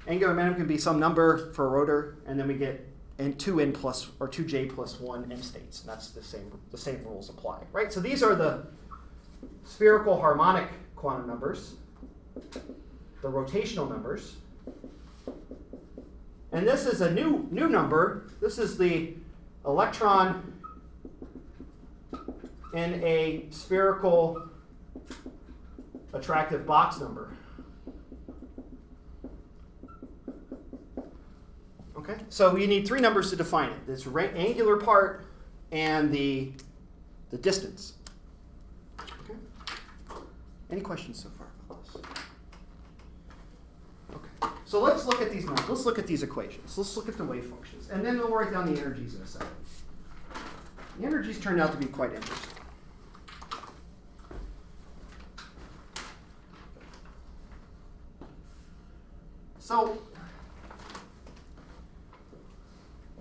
angular momentum can be some number for a rotor, and then we get 2n plus, or 2j plus 1 m states. And that's the same rules apply, right? So these are the spherical harmonic quantum numbers, the rotational numbers. And this is a new number. This is the electron in a spherical attractive box number. Okay, so you need three numbers to define it. This angular part and the distance. Okay. Any questions so far about this? Okay. So let's look at these numbers. Let's look at these equations. Let's look at the wave functions, and then we'll write down the energies in a second. The energies turned out to be quite interesting. So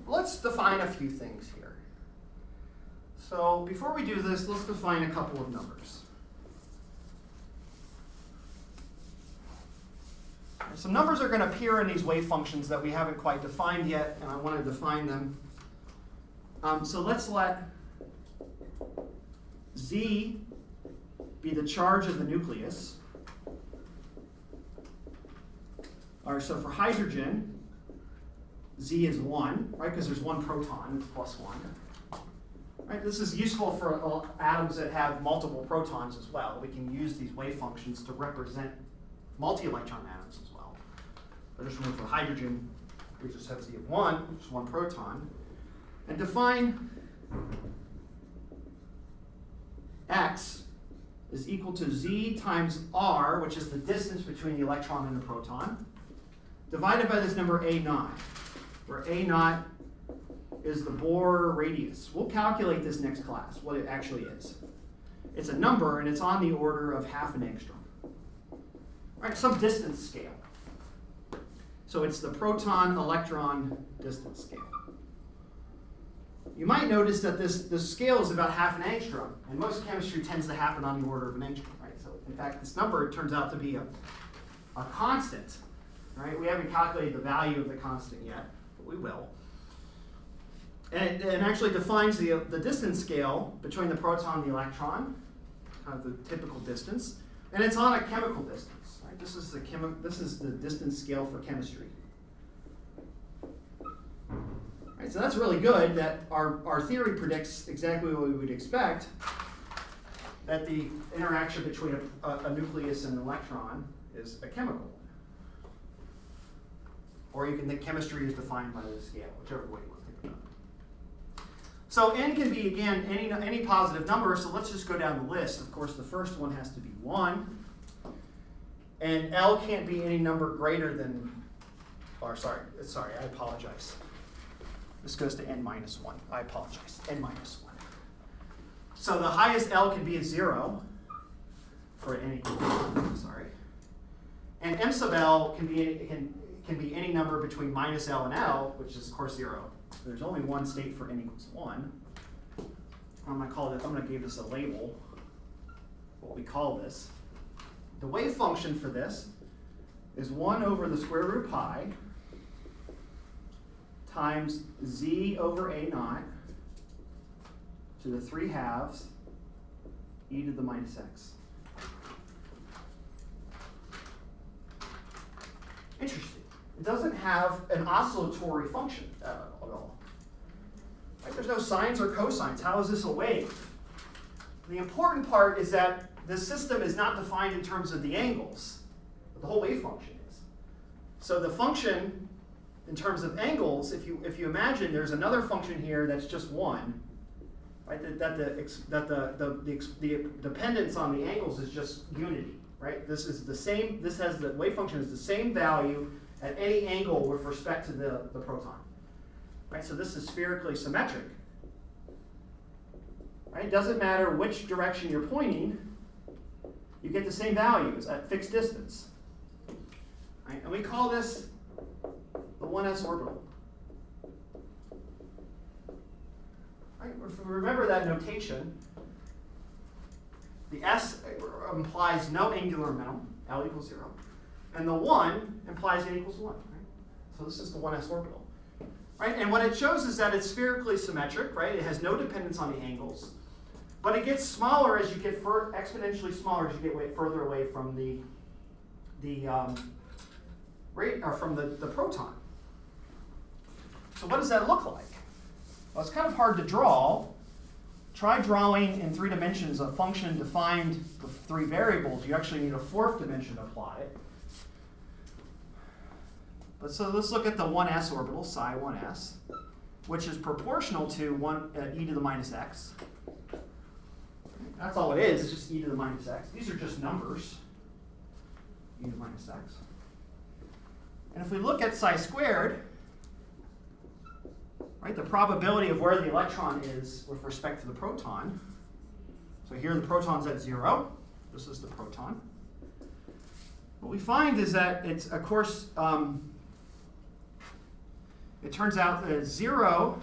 let's define a few things here. So before we do this, let's define a couple of numbers. Some numbers are going to appear in these wave functions that we haven't quite defined yet, and I want to define them. So let's let Z be the charge of the nucleus. All right, so for hydrogen, Z is 1, right? Because there's one proton, it's plus 1. Right, this is useful for atoms that have multiple protons as well. We can use these wave functions to represent multi-electron atoms as well. But just remember for hydrogen, we just have Z of 1, which is one proton. And define X is equal to Z times R, which is the distance between the electron and the proton, divided by this number A naught, where A naught is the Bohr radius. We'll calculate this next class, what it actually is. It's a number, and it's on the order of half an angstrom. Right, some distance scale. So it's the proton-electron distance scale. You might notice that this scale is about half an angstrom, and most chemistry tends to happen on the order of an angstrom, right? So in fact, this number turns out to be a constant, right? We haven't calculated the value of the constant yet, but we will. And it actually defines the distance scale between the proton and the electron, kind of the typical distance, and it's on a chemical distance, right? This is the distance scale for chemistry. Right, so that's really good that our theory predicts exactly what we would expect, that the interaction between a nucleus and an electron is a chemical. Or you can think chemistry is defined by the scale, whichever way you want to think about it. So n can be, again, any positive number, so let's just go down the list. Of course, the first one has to be 1. And L can't be any number greater than, sorry, I apologize. This goes to n minus 1. I apologize. N minus 1. So the highest L can be a 0 for n equals 1. Sorry. And M sub L can be any number between minus L and L, which is of course 0. There's only one state for n equals 1. I'm going to give this a label. What we call this. The wave function for this is 1 over the square root of pi times Z over A naught to the 3/2 e to the minus x. Interesting. It doesn't have an oscillatory function at all. Right? There's no sines or cosines. How is this a wave? The important part is that the system is not defined in terms of the angles, but the whole wave function is. So the function in terms of angles, if you imagine there's another function here that's just 1, right? That the dependence on the angles is just unity, right? This is the same. This has the wave function is the same value at any angle with respect to the proton, right? So this is spherically symmetric, right? It doesn't matter which direction you're pointing, you get the same values at fixed distance, right? And we call this the 1s orbital. Right? Remember that notation. The s implies no angular momentum, L equals 0, and the 1 implies n equals 1. Right? So this is the 1s orbital. Right? And what it shows is that it's spherically symmetric, right? It has no dependence on the angles, but it gets smaller as you get exponentially smaller as you get further away from the proton. So what does that look like? Well, it's kind of hard to draw. Try drawing in 3 dimensions a function defined with 3 variables. You actually need a 4th dimension to apply it. But so let's look at the 1s orbital, psi 1s, which is proportional to e to the minus x. That's all it is. It's just e to the minus x. These are just numbers. E to the minus x. And if we look at psi squared, right, the probability of where the electron is with respect to the proton. So here the proton's at 0. This is the proton. What we find is that it's, of course, it turns out that 0,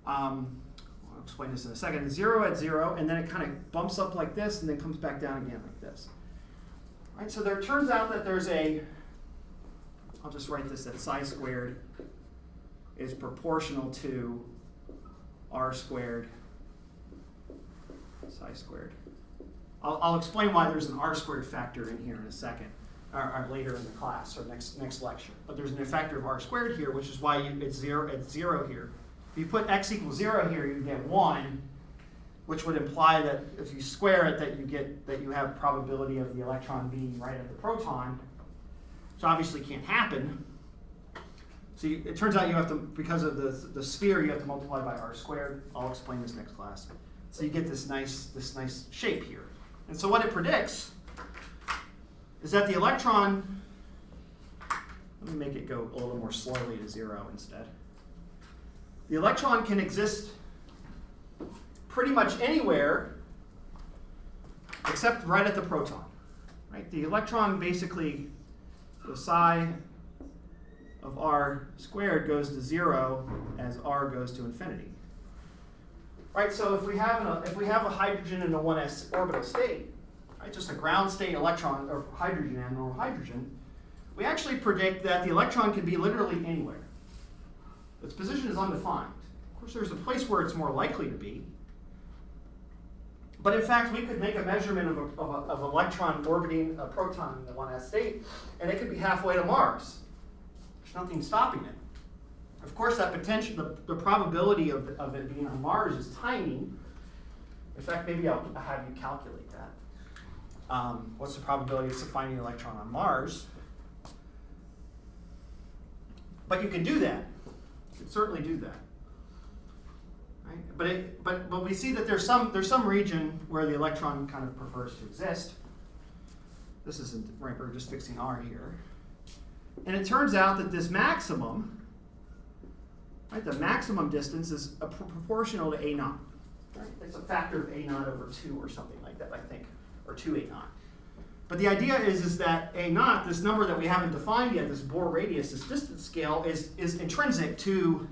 I'll explain this in a second, 0 at 0, and then it kind of bumps up like this and then comes back down again like this. Right, so there turns out that there's I'll just write this, that psi squared is proportional to r squared, psi squared. I'll explain why there's an r squared factor in here in a second, or later in the class, or next lecture. But there's an factor of r squared here, which is why it's 0 here. If you put x equals 0 here, you get 1, which would imply that if you square it, that you have probability of the electron being right at the proton. So obviously can't happen. So it turns out you have to, because of the sphere, you have to multiply by r squared. I'll explain this next class. So you get this nice shape here. And so what it predicts is that the electron, let me make it go a little more slowly to 0 instead. The electron can exist pretty much anywhere except right at the proton. Right? The electron basically, the psi of r squared goes to 0 as r goes to infinity. Right? So if we have a hydrogen in a 1s orbital state, right, just a ground state electron or hydrogen and normal hydrogen, we actually predict that the electron can be literally anywhere. Its position is undefined. Of course, there's a place where it's more likely to be. But in fact, we could make a measurement of an electron orbiting a proton in the 1s state, and it could be halfway to Mars. There's nothing stopping it. Of course, that potential, the probability of it being on Mars is tiny. In fact, maybe I'll have you calculate that. What's the probability of finding an electron on Mars? But you can do that. You can certainly do that. Right? But we see that there's some region where the electron kind of prefers to exist. This isn't right. We're just fixing r here, and it turns out that this maximum, right, the maximum distance is proportional to a naught. Right? It's a factor of a naught over 2 or something like that, I think, or 2 a naught. But the idea is that a naught, this number that we haven't defined yet, this Bohr radius, this distance scale, is intrinsic to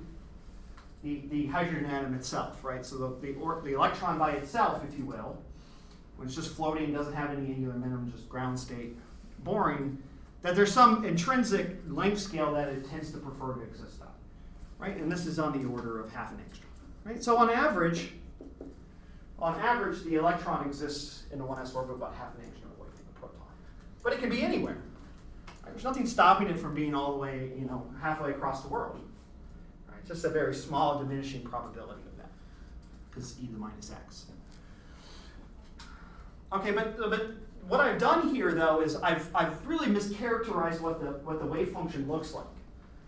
the hydrogen atom itself, right? So the electron by itself, if you will, when it's just floating, doesn't have any angular minimum, just ground state, boring, that there's some intrinsic length scale that it tends to prefer to exist on, right? And this is on the order of half an angstrom, right? So on average, the electron exists in the 1s orbit about half an angstrom away from the proton. But it can be anywhere. Right? There's nothing stopping it from being all the way, halfway across the world. Right? Just a very small diminishing probability of that, because e to the minus x. Okay, but what I've done here, though, is I've really mischaracterized what the wave function looks like.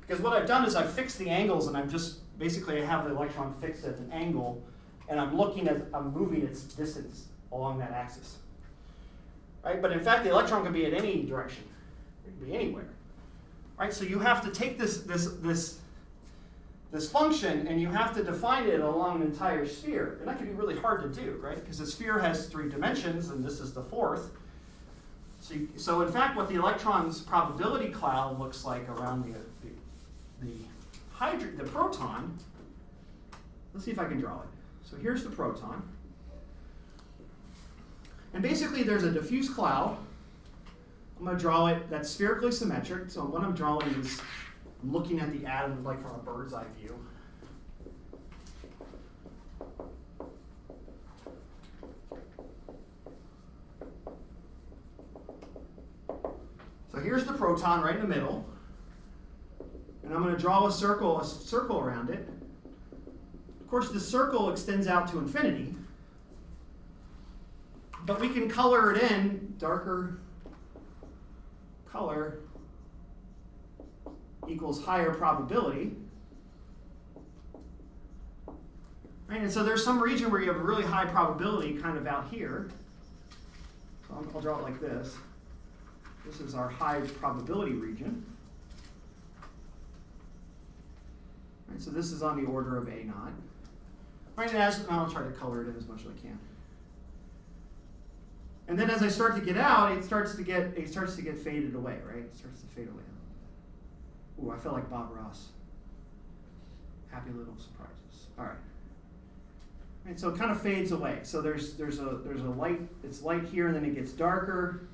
Because what I've done is I've fixed the angles, and I've just basically I have the electron fixed at an angle, and I'm moving its distance along that axis. Right? But in fact, the electron can be at any direction. It can be anywhere. Right? So you have to take this function and you have to define it along an entire sphere. And that can be really hard to do, right? Because the sphere has 3 dimensions, and this is the 4th. So in fact, what the electron's probability cloud looks like around the proton. Let's see if I can draw it. So here's the proton. And basically there's a diffuse cloud. I'm going to draw it that's spherically symmetric. So what I'm drawing is I'm looking at the atom like from a bird's eye view. So here's the proton right in the middle. And I'm going to draw a circle around it. Of course, the circle extends out to infinity, but we can color it in. Darker color equals higher probability. Right? And so there's some region where you have a really high probability kind of out here. So I'll draw it like this. This is our high probability region. Right? So this is on the order of a naught. Right, and I'll try to color it in as much as I can. And then as I start to get out, it starts to get faded away, right? It starts to fade away. Ooh, I felt like Bob Ross. Happy little surprises. All right. And so it kind of fades away. So there's a light. It's light here, and then it gets darker,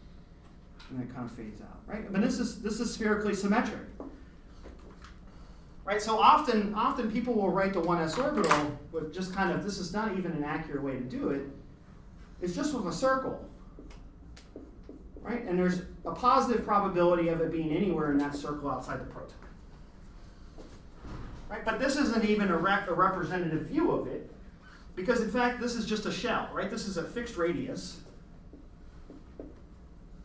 and then it kind of fades out, right? But this is spherically symmetric. Right, so often people will write the 1s orbital with just kind of, this is not even an accurate way to do it. It's just with a circle. Right, and there's a positive probability of it being anywhere in that circle outside the proton. Right, but this isn't even a representative view of it, because in fact this is just a shell, right? This is a fixed radius.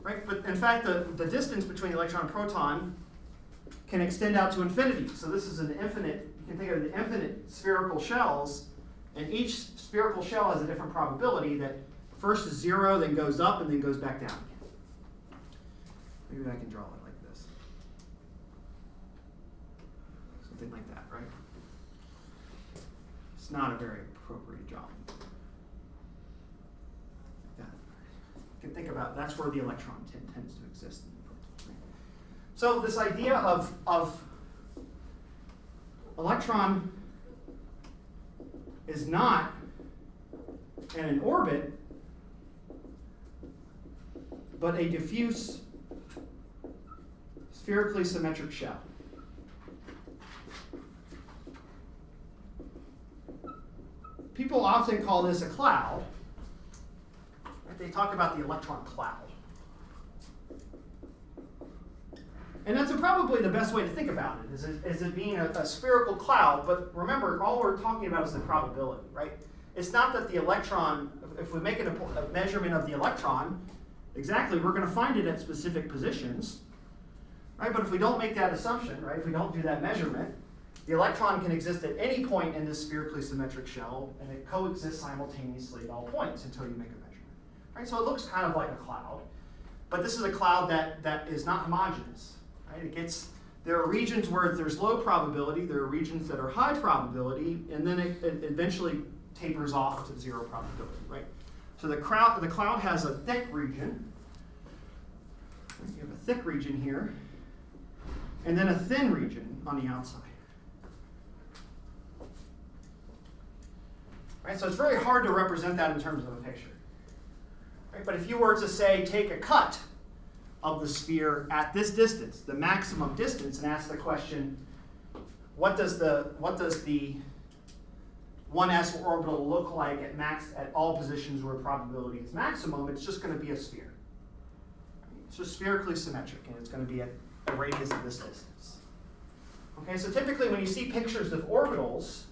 Right, but in fact the distance between the electron and proton can extend out to infinity. So this is an infinite, you can think of the infinite spherical shells, and each spherical shell has a different probability that first is 0, then goes up, and then goes back down again. Maybe I can draw it like this. Something like that, right? It's not a very appropriate drawing. Like that. You can think about, that's where the electron tends to exist in the proton. Right? So this idea of electron is not in an orbit, but a diffuse spherically symmetric shell. People often call this a cloud. Right? They talk about the electron cloud. And that's probably the best way to think about it, is it being a spherical cloud. But remember, all we're talking about is the probability, right? It's not that the electron, if we make a measurement of the electron, exactly, we're going to find it at specific positions, right? But if we don't make that assumption, right, if we don't do that measurement, the electron can exist at any point in this spherically symmetric shell, and it coexists simultaneously at all points until you make a measurement, right? So it looks kind of like a cloud, but this is a cloud that is not homogeneous, right? There are regions where there's low probability, there are regions that are high probability, and then it eventually tapers off to 0 probability, right? So the cloud has a thick region. You have a thick region here, and then a thin region on the outside. Right? So it's very hard to represent that in terms of a picture. Right? But if you were to say, take a cut of the sphere at this distance, the maximum distance, and ask the question, what does the 1s orbital look like at all positions where probability is maximum? It's just going to be a sphere. It's just spherically symmetric, and it's going to be at a radius of this distance. Okay, so typically when you see pictures of orbitals,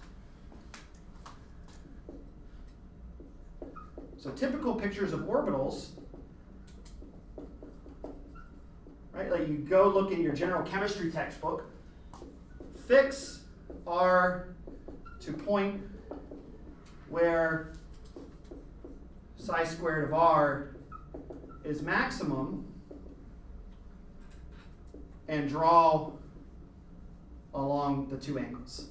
so typical pictures of orbitals, right? Like you go look in your general chemistry textbook. Fix are to point where psi squared of r is maximum, and draw along the two angles.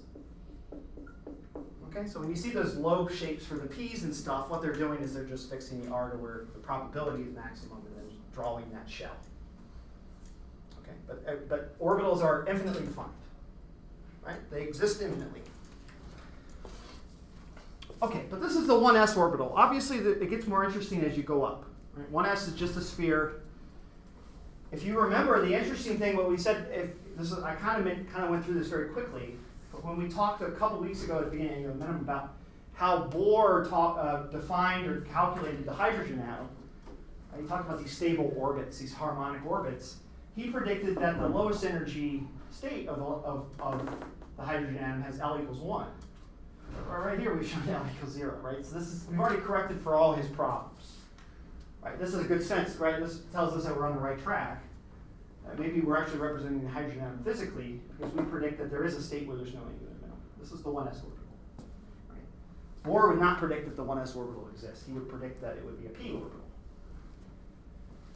Okay, so when you see those lobe shapes for the p's and stuff, what they're doing is they're just fixing the r to where the probability is maximum and then drawing that shell. Okay, but orbitals are infinitely defined, right? They exist infinitely. Okay, but this is the 1s orbital. Obviously, it gets more interesting as you go up. Right? 1s is just a sphere. If you remember, the interesting thing, what we said, I kind of went through this very quickly, but when we talked a couple weeks ago at the beginning of Minimum about how Bohr defined or calculated the hydrogen atom, he talked about these stable orbits, these harmonic orbits. He predicted that the lowest energy state of the hydrogen atom has L equals 1. Right here we've shown L equals 0, right? So we've already corrected for all his problems. Right, this is a good sense, right? This tells us that we're on the right track. Maybe we're actually representing the hydrogen atom physically, because we predict that there is a state where there's no angular minimum. This is the 1s orbital. Right? Bohr would not predict that the 1s orbital exists. He would predict that it would be a p orbital.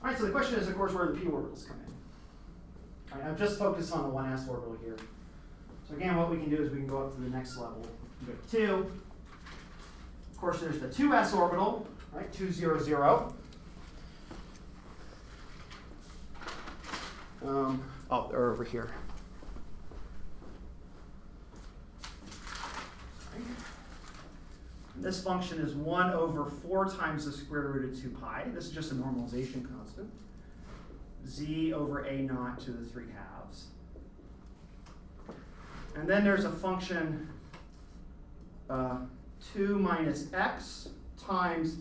All right, so the question is, of course, where do the p orbitals come in? All right, I've just focused on the 1s orbital here. So again, what we can do is we can go up to the next level. We go to 2. Of course, there's the 2s orbital, right? 2, 0, 0. They're over here. This function is 1 over 4 times the square root of 2 pi. This is just a normalization constant. Z over a naught to the 3 halves. And then there's a function 2 minus x times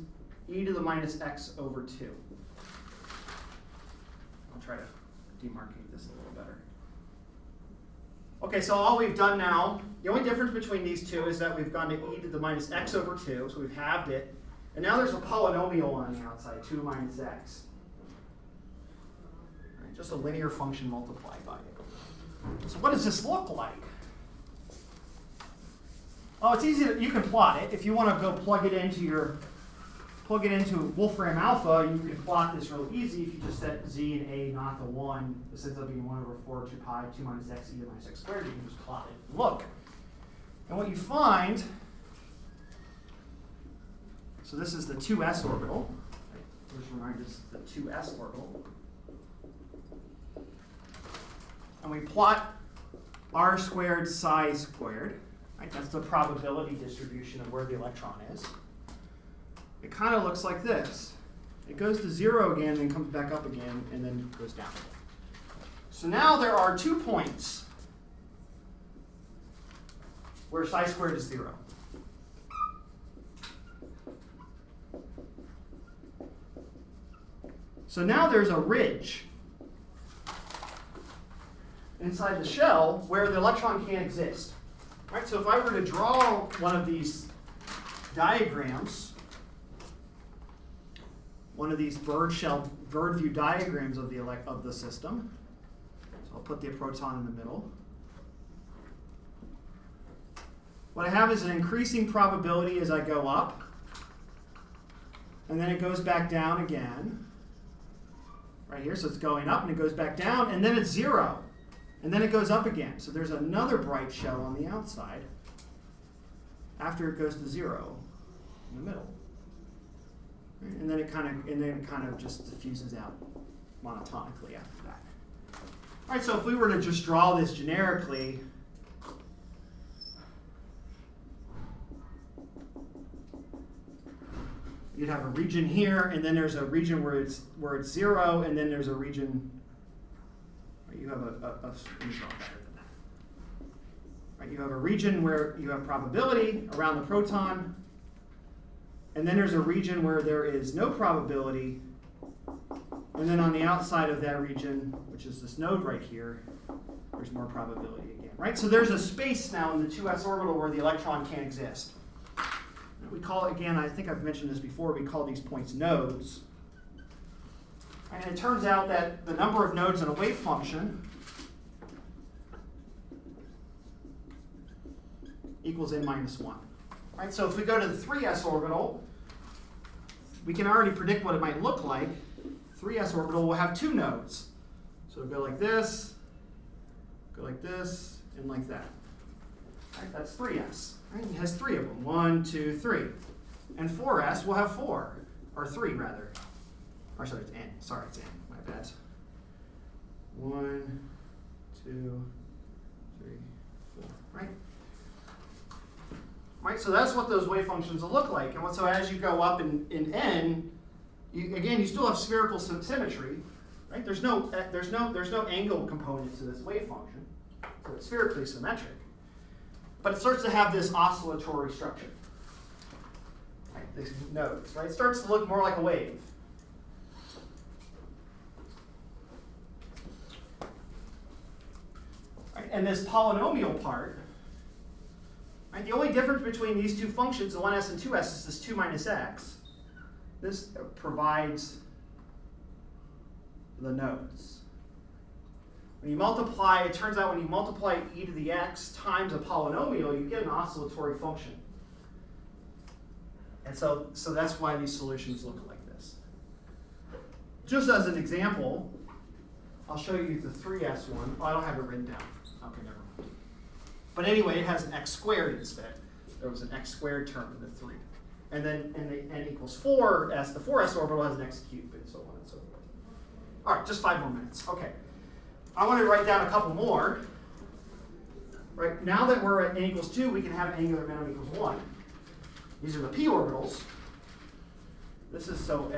e to the minus x over 2. I'll try to demarcate this a little better. Okay, so all we've done now, the only difference between these two is that we've gone to e to the minus x over 2, so we've halved it. And now there's a polynomial on the outside, 2 minus x. Right, just a linear function multiplied by it. So what does this look like? Oh, it's easy. You can plot it. If you want to go plug it into your plug it into Wolfram alpha, you can plot this real easy if you just set z and a not to 1. This ends up being 1 over 4, 2 pi, 2 minus x e to minus x squared. You can just plot it and look. And what you find, so this is the 2s orbital. Just remind us the 2s orbital. And we plot r squared psi squared. Right? That's the probability distribution of where the electron is. It kind of looks like this. It goes to 0 again, then comes back up again, and then goes down again. So now there are 2 points where psi squared is 0. So now there's a ridge inside the shell where the electron can't exist. Right? So if I were to draw one of these diagrams, one of these bird view diagrams of the system, so I'll put the proton in the middle. What I have is an increasing probability as I go up, and then it goes back down again. Right here, so it's going up and it goes back down, and then it's 0. And then it goes up again. So there's another bright shell on the outside after it goes to 0 in the middle. Right? And then it kind of just diffuses out monotonically after that. All right, so if we were to just draw this generically, you'd have a region here, and then there's a region where it's 0, and then there's a region. You have let me draw better than that. Right, you have a region where you have probability around the proton, and then there's a region where there is no probability, and then on the outside of that region, which is this node right here, there's more probability again. Right, so there's a space now in the 2s orbital where the electron can't exist. We call it, again, I think I've mentioned this before, we call these points nodes. And it turns out that the number of nodes in a wave function equals n minus 1. Right? So if we go to the 3s orbital, we can already predict what it might look like. 3s orbital will have 2 nodes. So it'll go like this, and like that. Right? That's 3s. Right? It has 3 of them. 1, 2, 3. And 4s will have 4, or 3 rather. Or sorry, it's n. Sorry, it's n. My bad. 1, 2, 3, 4. Right? Right. So that's what those wave functions will look like. And so as you go up in n, you still have spherical symmetry. Right? There's no angle component to this wave function, so it's spherically symmetric. But it starts to have this oscillatory structure. Right? These nodes. Right? It starts to look more like a wave. And this polynomial part, right, the only difference between these 2 functions, the 1s and 2s, is this 2 minus x. This provides the nodes. When you multiply, it turns out when you multiply e to the x times a polynomial, you get an oscillatory function. And so that's why these solutions look like this. Just as an example, I'll show you the 3s one. Oh, I don't have it written down. Okay, never mind. But anyway, it has an x squared instead. There was an x squared term in the 3. And then n equals 4, as the 4s orbital has an x cubed, and so on and so forth. All right, just 5 more minutes. Okay. I want to write down a couple more. Right, now that we're at n equals 2, we can have angular minimum equals 1. These are the p orbitals. This is so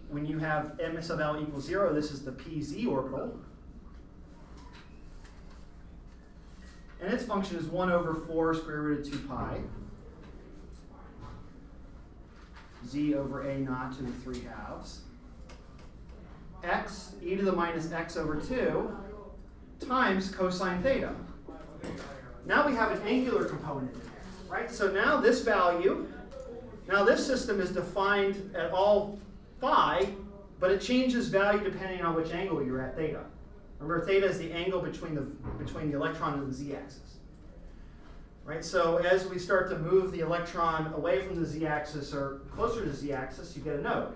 when you have m sub l equals 0, this is the pz orbital. And its function is 1 over 4 square root of 2 pi z over a naught to the 3 halves x e to the minus x over 2 times cosine theta. Now we have an angular component in there, right? So now this value, now this system is defined at all phi, but it changes value depending on which angle you're at theta. Remember, theta is the angle between the electron and the z-axis. Right? So as we start to move the electron away from the z-axis or closer to the z-axis, you get a node.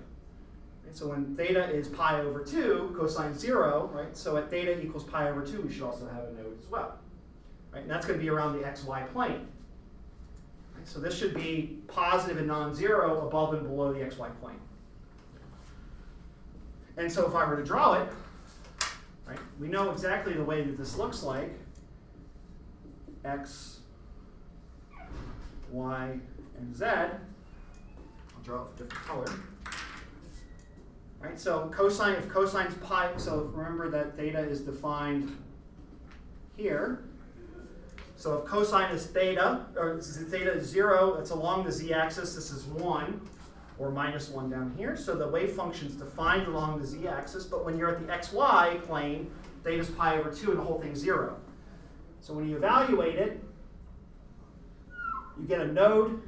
Right? So when theta is pi over 2, cosine 0, right? So at theta equals pi over 2, we should also have a node as well. Right? And that's going to be around the xy plane. Right? So this should be positive and non-zero above and below the xy plane. And so if I were to draw it, right, we know exactly the way that this looks like. X, Y, and Z. I'll draw it with a different color. Right, so cosine, if cosine's pi, so remember that theta is defined here. So if cosine is theta, or theta is 0, it's along the z-axis, this is 1, or minus 1 down here. So the wave function is defined along the z-axis, but when you're at the xy plane, theta is pi over 2 and the whole thing's 0. So when you evaluate it, you get a node,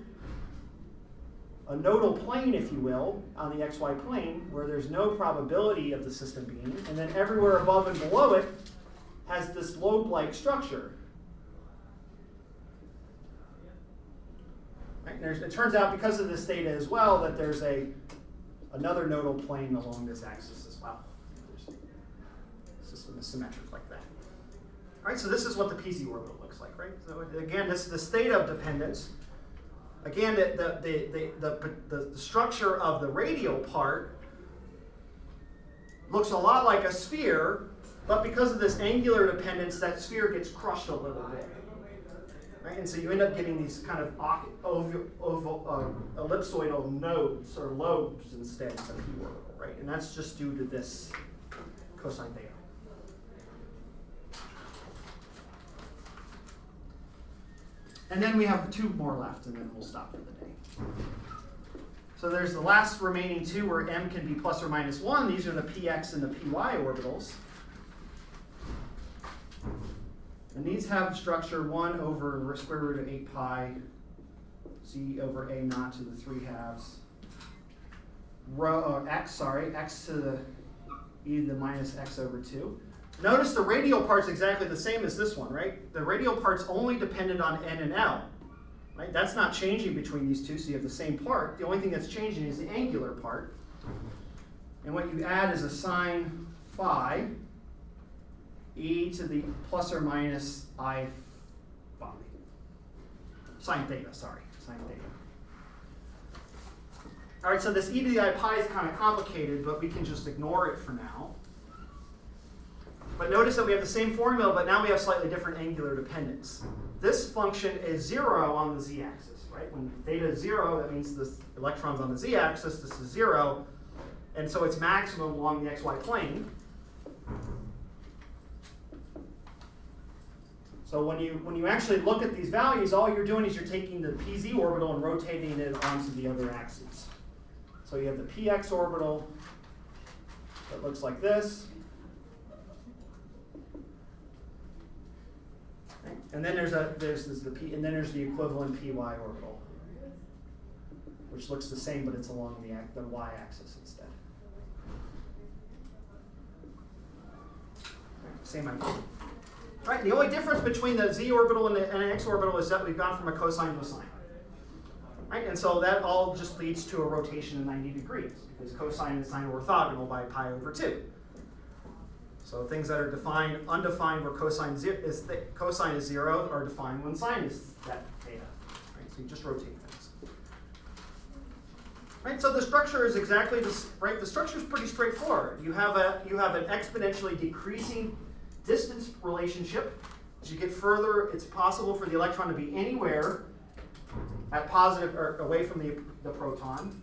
a nodal plane, if you will, on the xy plane, where there's no probability of the system being, and then everywhere above and below it has this lobe-like structure. Right? It turns out, because of this theta as well, that there's another nodal plane along this axis as well. The system is symmetric like that. All right, so this is what the PZ orbital looks like, right? So again, this theta of dependence. Again, the structure of the radial part looks a lot like a sphere, but because of this angular dependence, that sphere gets crushed a little bit. Right? And so you end up getting these kind of ellipsoidal nodes or lobes instead of the p orbital, right? And that's just due to this cosine theta. And then we have 2 more left, and then we'll stop for the day. So there's the last remaining 2 where m can be plus or minus 1. These are the px and the py orbitals. And these have structure 1 over square root of 8 pi z over a naught to the 3 halves. X to the e to the minus x over 2. Notice the radial part's exactly the same as this one, right? The radial part's only dependent on n and l. Right? That's not changing between these two, so you have the same part. The only thing that's changing is the angular part. And what you add is a sine phi e to the plus or minus I phi. Sine theta, sorry. Sine theta. All right, so this e to the I pi is kind of complicated, but we can just ignore it for now. But notice that we have the same formula, but now we have slightly different angular dependence. This function is 0 on the z-axis, right? When theta is 0, that means the electron's on the z-axis, this is 0, and so it's maximum along the xy plane. So when you actually look at these values, all you're doing is you're taking the pz orbital and rotating it onto the other axes. So you have the px orbital that looks like this. Right? And then there's the equivalent py orbital, which looks the same, but it's along the y-axis instead. Right? Same idea. Right? The only difference between the z orbital and the x orbital is that we've gone from a cosine to a sine. Right? And so that all just leads to a rotation of 90 degrees, because cosine and sine are orthogonal by pi over 2. So things that are defined, undefined, where cosine is 0 are defined when sine is that theta. Right? So you just rotate things. Right? So the structure is exactly this. Right? The structure is pretty straightforward. You have an exponentially decreasing distance relationship. As you get further, it's possible for the electron to be anywhere at positive or away from the proton.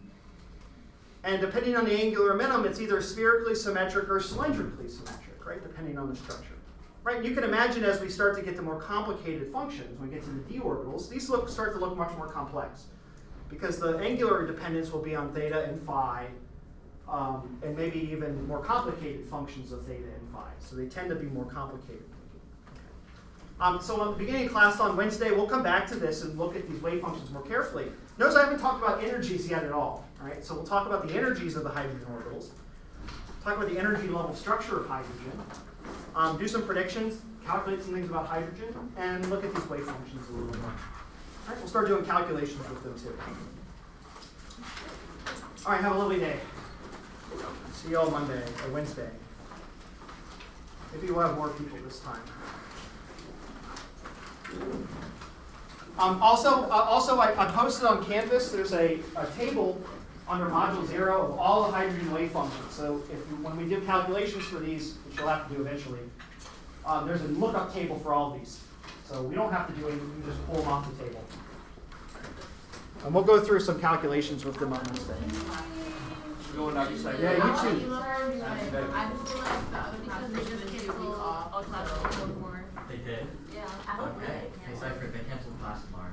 And depending on the angular momentum, it's either spherically symmetric or cylindrically symmetric, right? Depending on the structure. Right? You can imagine as we start to get to more complicated functions, when we get to the d orbitals, these start to look much more complex, because the angular dependence will be on theta and phi, and maybe even more complicated functions of theta and phi. So they tend to be more complicated. So at the beginning of class on Wednesday, we'll come back to this and look at these wave functions more carefully. Notice I haven't talked about energies yet at all. Right? So we'll talk about the energies of the hydrogen orbitals, talk about the energy level structure of hydrogen, do some predictions, calculate some things about hydrogen, and look at these wave functions a little bit. All right, we'll start doing calculations with them too. All right, have a lovely day. See you all Monday or Wednesday. Maybe we'll have more people this time. Also, I posted on Canvas, there's a table under Module 0 of all the hydrogen wave functions. So when we do calculations for these, which you'll have to do eventually, there's a lookup table for all of these. So we don't have to do anything, we can just pull them off the table. And we'll go through some calculations with them on Wednesday. Going out your Yeah, you too. They did? Yeah. Okay. They canceled class tomorrow.